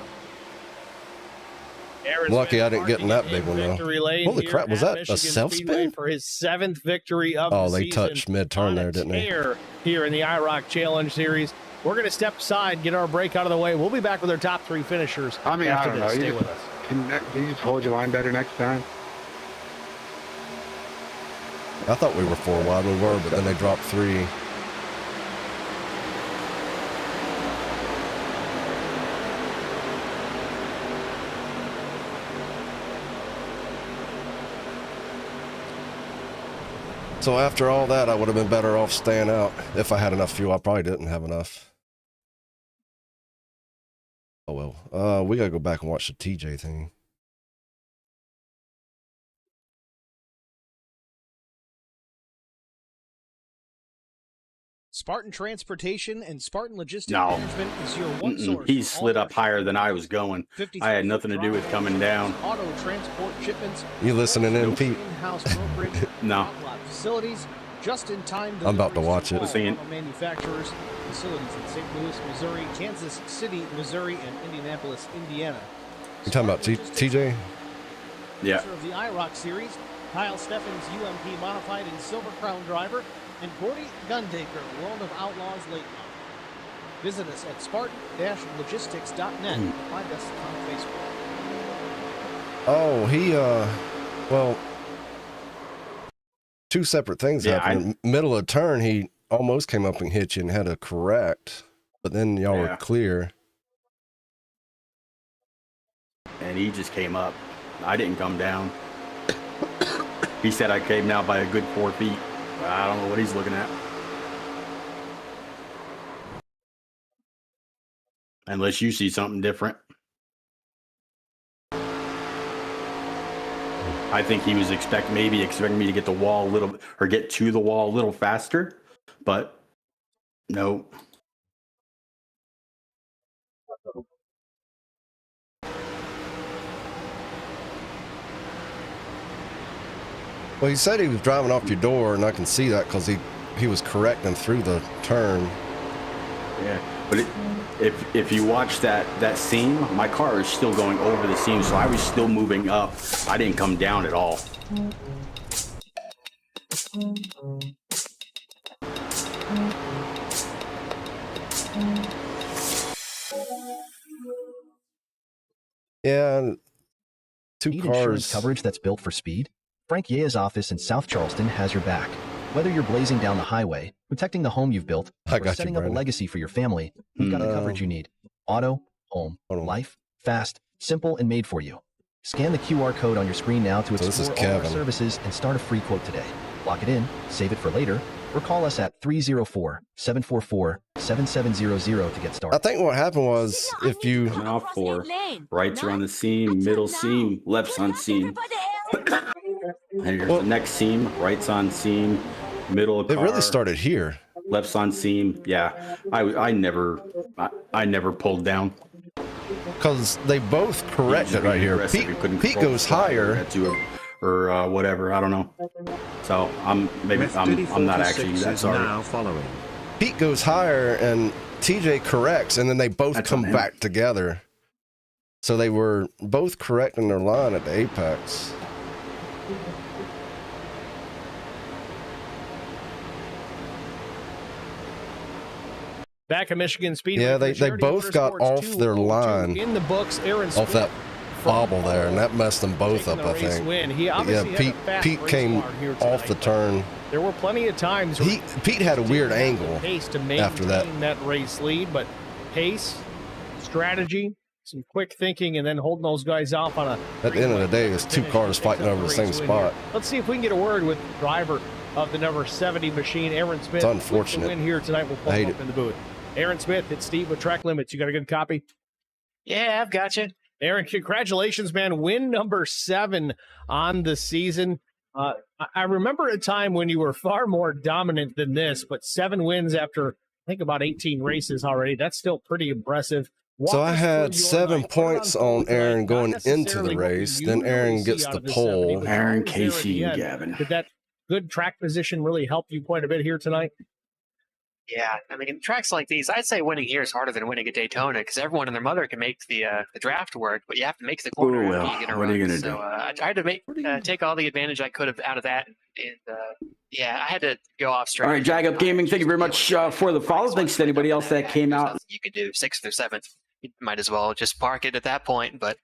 Lucky I didn't get in that big one, though. Holy crap, was that a self-spin? For his 7th victory of the season. Oh, they touched mid-turn there, didn't they? Here in the IROC Challenge Series. We're going to step aside, get our break out of the way. We'll be back with our top 3 finishers. I mean, I don't know. Stay with us. Can you just hold your line better next time? I thought we were 4 wide, we were, but then they dropped 3. So after all that, I would have been better off staying out if I had enough fuel. I probably didn't have enough. Oh well. We gotta go back and watch the TJ thing. Spartan Transportation and Spartan Logistics No. Management is your one source. He slid up higher than I was going. I had nothing to do with coming down. Auto transport shipments. You listening in, Pete? In-house brokerage. No. Outlot facilities. Just-in-time. I'm about to watch it. Manufacturers. Facilities in St. Louis, Missouri, Kansas City, Missouri, and Indianapolis, Indiana. You talking about TJ? Yeah. Of the IROC series, Kyle Steffens, UMP modified and Silver Crown driver, and Gordy Gundaker, World of Outlaws late model. Visit us at spartan-logistics.net and find us on Facebook. Oh, well, two separate things happened. Middle of turn, he almost came up and hit you and had to correct, but then y'all were clear. And he just came up. I didn't come down. He said I came down by a good 4 feet. I don't know what he's looking at. Unless you see something different. I think he was expecting me to get the wall a little, or get to the wall a little faster, but no. Well, he said he was driving off your door, and I can see that because he was correcting through the turn. Yeah, but if you watch that seam, my car is still going over the seam, so I was still moving up. I didn't come down at all. Yeah, two Need cars. Insurance coverage that's built for speed? Frank Yea's office in South Charleston has your back. Whether you're blazing down the highway, protecting the home you've built, or setting up a legacy for your family, we've got the coverage you need. Auto, home, life, fast, simple, and made for you. Scan the QR code on your screen now to explore all our services and start a free quote today. Lock it in, save it for later, or call us at 304-744-7700 to get started. I think what happened was if you... Coming off 4, rights are on the seam, middle seam, left's on seam. And here's the next seam, right's on seam, middle of car. It really started here. Left's on seam. Yeah, I never pulled down. Because they both corrected right here. Pete goes higher. Or whatever, I don't know. So I'm not actually that sorry. Now following. Pete goes higher and TJ corrects, and then they both come back together. So they were both correcting their line at the apex. Back at Michigan Speedway. Yeah, they both got off their line in the books. Aaron off that bobble there, and that messed them both up, I think. Yeah, Pete came off the turn. There were plenty of times Pete had a weird angle after that. That race lead, but pace, strategy, some quick thinking, and then holding those guys off on a... At the end of the day, it's two cars fighting over the same spot. Let's see if we can get a word with the driver of the number 70 machine, Aaron Smith. It's unfortunate. Win here tonight. We'll pull him up in the booth. Aaron Smith, it's Steve with Track Limits. You got a good copy? Yeah, I've got you. Aaron, congratulations, man. Win number 7 on the season. I remember a time when you were far more dominant than this, but 7 wins after, I think, about 18 races already. That's still pretty impressive. So I had 7 points on Aaron going into the race. Then Aaron gets the pole. Aaron, Casey, and Gavin. Did that good track position really help you quite a bit here tonight? Yeah, I mean, in tracks like these, I'd say winning here is harder than winning at Daytona because everyone and their mother can make the draft work, but you have to make the corner. What are you going to do? I tried to take all the advantage I could have out of that, and yeah, I had to go off strategy. All right, Jag Up Gaming, thank you very much for the follow. Thanks to anybody else that came out. You could do 6th or 7th. You might as well just park it at that point, but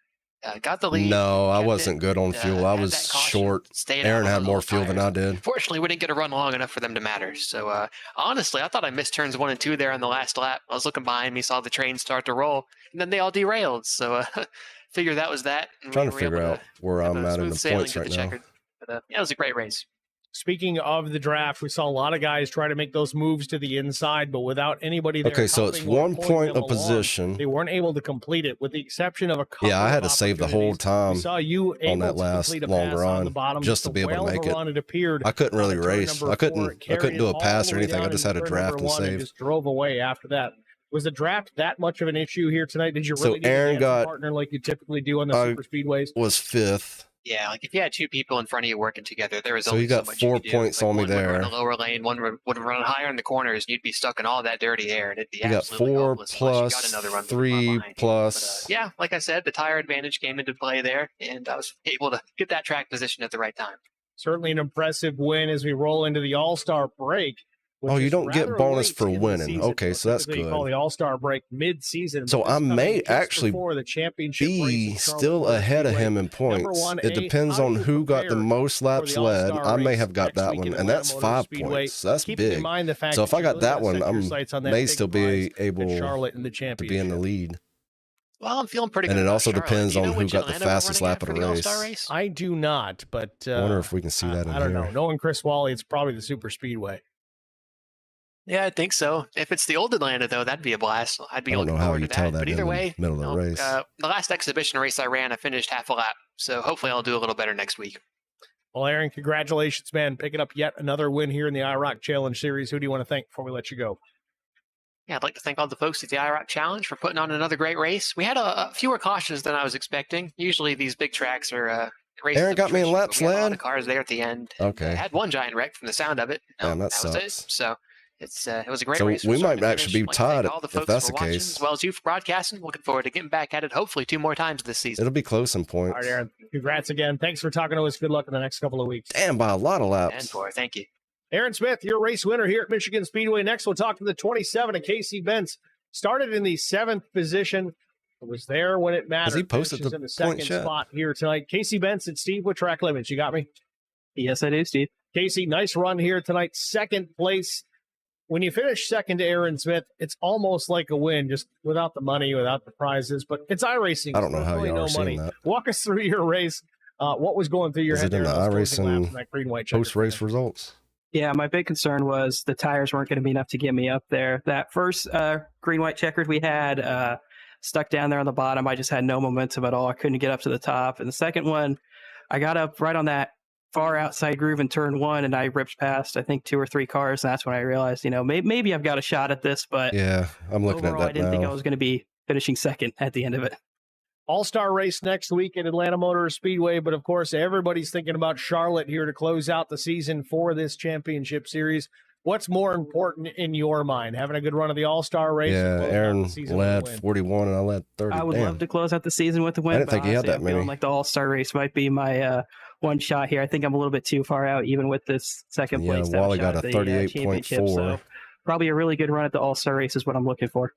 got the lead. No, I wasn't good on fuel. I was short. Aaron had more fuel than I did. Fortunately, we didn't get a run long enough for them to matter. So honestly, I thought I missed turns 1 and 2 there on the last lap. I was looking behind me, saw the train start to roll, and then they all derailed. So figure that was that. Trying to figure out where I'm at in the points right now. But yeah, it was a great race. Speaking of the draft, we saw a lot of guys try to make those moves to the inside, but without anybody there. Okay, so it's helping or 1 pulling point them of along, position. they weren't able to complete it, with the exception of a couple. Yeah, I had of to save the whole opportunities. time We saw you on able that to last complete a long pass on the run bottom, just to a be able to whale of make a it. run, it appeared. I couldn't really on turn race. number I couldn't 4, I couldn't do a carrying it pass all or the way anything. I down just in had to turn draft number and 1 save. just drove away after that. Was the draft that much of an issue here tonight? Did you So really need Aaron a got- partner like you typically do on the super speedways? Was 5th. Yeah, like if you had two people in front of you working together, there was So only you got so much 4 you could do. points Like on me one would there. run a lower lane, one would run higher in the corners, and you'd be stuck in all that dirty air, and it'd be You got absolutely 4 hopeless unless you got plus another run 3 behind you. plus. But, yeah, like I said, the tire advantage came into play there, and I was able to get that track position at the right time. Certainly an impressive win as we roll into the All-Star break. Oh, you don't get bonus for winning. Okay, so that's You call good. the All-Star break mid-season. So I may actually the championship be still ahead of him in points. It depends on who got the most laps led. I may have got that one, and that's 5 points. That's big. So if I got that one, I may still be able to be in the lead. Well, I'm feeling pretty good. And it about also Charlotte. depends Do you on know who which got the Atlanta we're fastest running lap at of for the All-Star race. I do not, but I wonder if we can see that in I don't here. know. Knowing Chris Wally, it's probably the super speedway. Yeah, I think so. If it's the old Atlanta, though, that'd be a blast. I'd be I don't looking know how forward you to tell that. that But in either the way, middle of the race. The last exhibition race I ran, I finished half a lap. So hopefully I'll do a little better next week. Well, Aaron, congratulations, man. Picking up yet another win here in the IROC Challenge Series. Who do you want to thank before we let you go? Yeah, I'd like to thank all the folks at the IROC Challenge for putting on another great race. We had a fewer cautions than I was expecting. Usually these big tracks are races. Aaron got me in laps we had a lot led? of cars there at the end. Okay. I had one giant wreck from the sound of it. Damn, that was it. sucks. So it was a great So race. we from start might to actually finish. be I'd like to thank tied all the if folks that's for the watching, case. as well as you for broadcasting. Looking forward to getting back at it hopefully 2 more times this season. It'll be close in points. All right, Aaron. Congrats again. Thanks for talking to us. Good luck in the next couple of weeks. Damn, by a lot of laps. And for thank you. Aaron Smith, your race winner here at Michigan Speedway. Next, we'll talk to the 27 of Casey Bentz. Started in the 7th position. Was there when it mattered. Has he posted Finishes the in the points second yet? spot here tonight. Casey Bentz and Steve with Track Limits. You got me? Yes, I do, Steve. Casey, nice run here tonight. 2nd place. When you finish second to Aaron Smith, it's almost like a win, just without the money, without the prizes. But it's iRacing. I don't know so how really y'all no are seeing money. that. Walk us through your race. What was going through your Is head it in there the those closing laps iRacing in that green white checker post-race finish? results? Yeah, my big concern was the tires weren't going to be enough to get me up there. That first green-white checkered we had stuck down there on the bottom. I just had no momentum at all. I couldn't get up to the top. And the second one, I got up right on that far outside groove in turn 1, and I ripped past, I think, 2 or 3 cars. And that's when I realized, maybe I've got a shot at this. But Yeah, I'm looking overall, at that I didn't think I now. was going to be finishing second at the end of it. All-Star race next week at Atlanta Motor Speedway, but of course, everybody's thinking about Charlotte here to close out the season for this championship series. What's more important in your mind? Having a good run of the All-Star race? Yeah, or closing out Aaron the season led with a win? 41 and I led 30. I would Damn. love to close out the season with a win. I didn't but think he had honestly, that I'm feeling many. like the All-Star race might be my one shot here. I think I'm a little bit too far out, even with this second Yeah, place. to have Wally shot got at a the, championship. 38.4. So probably a really good run at the All-Star race is what I'm looking for.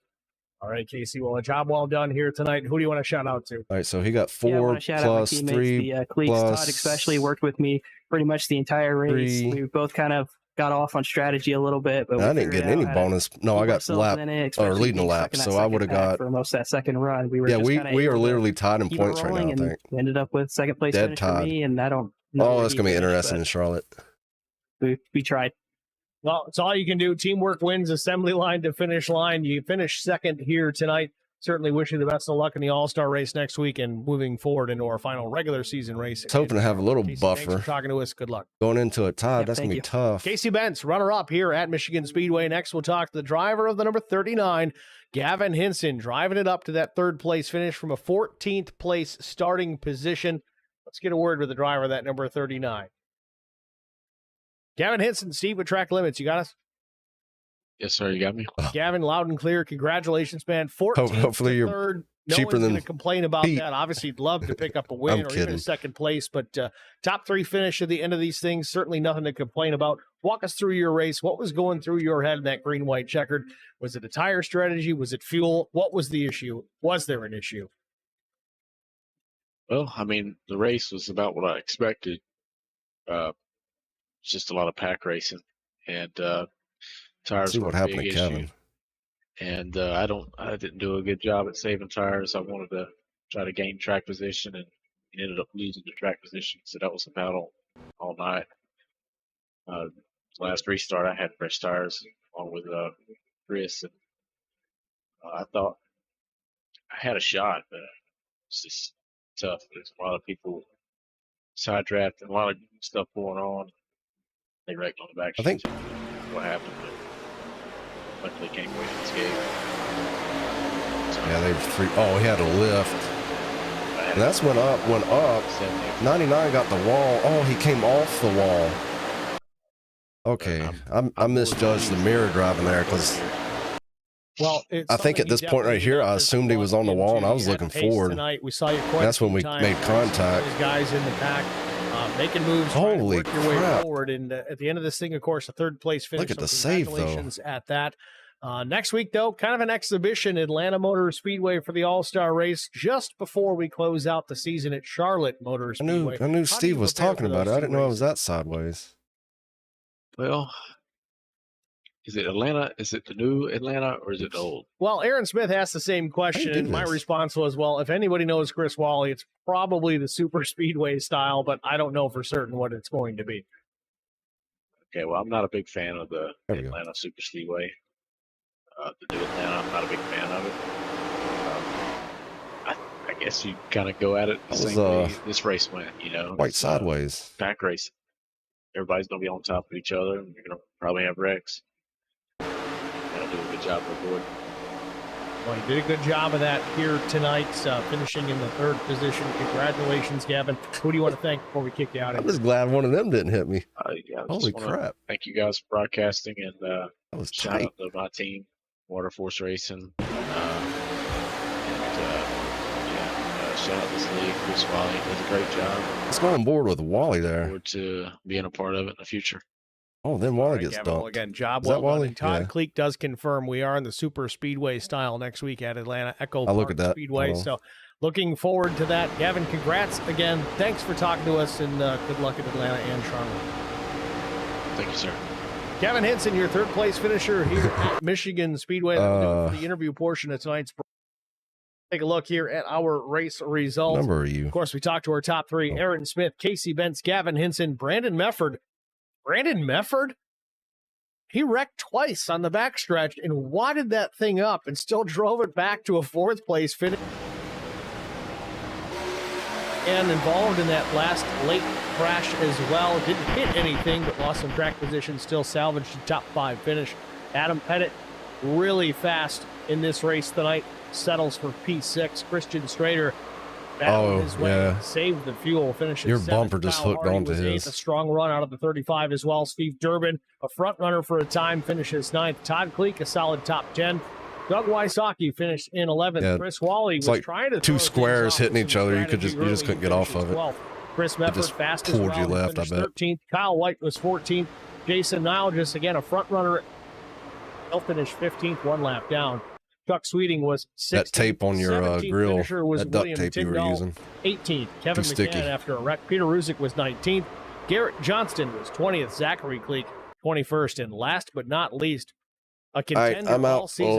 All right, Casey. Well, a job well done here tonight. Who do you want to shout out to? All right, so he got Yeah, I 4 want to shout out my plus teammates, 3 the Cleats. plus Todd especially worked with me pretty much the entire race. 3. We both kind of got off on strategy a little bit, but I didn't get any bonus. No, I got lap or leading a lap, so I would have got. For most of that second run. We were Yeah, just we kinda are able to literally tied in keep points it right now. rolling, I think. and we ended up with second place Dead finish for tied. me, and I don't know Oh, where that's he gonna be finished, interesting but in Charlotte. We tried. Well, it's all you can do. Teamwork wins, assembly line to finish line. You finish second here tonight. Certainly wish you the best of luck in the All-Star race next week and moving forward into our final regular season race. It's hoping to have a little Casey, buffer. Thanks for talking to us. Good luck. Going into a tie, Yeah, that's going to be thank you. tough. Casey Bentz, runner-up here at Michigan Speedway. Next, we'll talk to the driver of the number 39, Gavin Hinson, driving it up to that 3rd place finish from a 14th place starting position. Let's get a word with the driver of that number 39. Gavin Hinson, Steve with Track Limits. You got us? Yes, sir. You got me. Gavin, loud and clear. Congratulations, man. 14th Hopefully to you're 3rd. No cheaper one's than going to complain about Pete. that. Obviously, you'd love to pick up a win I'm or even kidding. a 2nd place, but top 3 finish at the end of these things, certainly nothing to complain about. Walk us through your race. What was going through your head in that green-white checkered? Was it a tire strategy? Was it fuel? What was the issue? Was there an issue? Well, I mean, the race was about what I expected. Just a lot of pack racing, and tires See were what a happened big to Kevin. issue. And I didn't do a good job at saving tires. I wanted to try to gain track position and ended up losing the track position. So that was a battle all night. last restart, I had fresh tires along with Chris. And, I thought I had a shot, but it's just tough. There's a lot of people side drafting, a lot of stuff going on. They wrecked on the back. I think what happened, but luckily came away unscathed. Yeah, they free. Oh, he had a lift. And that's went up. 99 got the wall. Oh, he came off the wall. Okay, I misjudged the mirror driving there because. Well, I think at this point right here, I assumed he was on the wall, and I was looking forward. We saw you that's when we made contact. Those guys in the pack making moves. Holy work your way crap! Forward, and at the end of this thing, of course, a third place finish. Look at the save, though. Congratulations at that. Next week, though, kind of an exhibition, Atlanta Motor Speedway for the All-Star race just before we close out the season at Charlotte Motor Speedway. I knew Steve was talking about it. I didn't know it was that sideways. Well, is it Atlanta? Is it the new Atlanta or is it the old? Well, Aaron Smith asked the same question, and my response was, well, if anybody knows Chris Wally, it's probably the super speedway style, but I don't know for certain what it's going to be. Okay, well, I'm not a big fan of the Atlanta super speedway. The new Atlanta, I'm not a big fan of it. I guess you kind of go at it the same way this race went, you know. Quite sideways. Pack race. Everybody's going to be on top of each other, and you're going to probably have wrecks. Gotta do a good job of avoiding. Well, you did a good job of that here tonight, finishing in the third position. Congratulations, Gavin. Who do you want to thank before we kick you out? I'm just glad one of them didn't hit me. Yeah, holy crap. Thank you guys for broadcasting, and that was shout tight. out to my team, Waterforce Racing. Shout out this league, Chris Wally does a great job. Let's go on board with Wally there. Look forward to being a part of it in the future. Oh, then Wally gets Gavin, dumped. well, again, job Is well that Wally? done. Todd Yeah. Cleek does confirm we are in the super speedway style next week at Atlanta Echo I'll look Park at that. Speedway. Oh. So looking forward to that. Gavin, congrats again. Thanks for talking to us, and good luck at Atlanta and Charlotte. Thank you, sir. Gavin Henson, your third place finisher here at Michigan Speedway. That'll do it for the interview portion of tonight's. Take a look here at our race results. What number are you? Of course, we talked to our top three: Aaron Smith, Casey Bentz, Gavin Henson, Brandon Mefford. Brandon Mefford? He wrecked twice on the backstretch and wadded that thing up and still drove it back to a fourth place finish. And involved in that last late crash as well. Didn't hit anything, but lost some track position. Still salvaged the top five finish. Adam Pettit, really fast in this race tonight. Settles for P6. Christian Strader battled his way, saved the fuel, finishes Your seventh. bumper just Kyle hooked Hardy onto was his. eighth, a strong run out of the 35 as well. Steve Durbin, a front runner for a time, finishes ninth. Todd Cleek, a solid top 10. Doug Wysocki finished in 11th. Yeah, Chris Wally was like trying to two throw squares things off hitting with each some other. You strategy just couldn't get off of it. 12th. Chris It Mefford, just fast as pulled well. you He left, I finished bet. 13th. Kyle White was 14th. Jason Nile, just again a front runner. He'll finish 15th, one lap down. Chuck Sweeting was 16th. That tape on your 17th grill, finisher was that duct William tape you were Tyndall, using. 18th. Kevin Too sticky. McCann after a wreck. Peter Ruzick was 19th. Garrett Johnston was 20th. Zachary Cleek 21st. And last but not least, a contender I'm out. all season.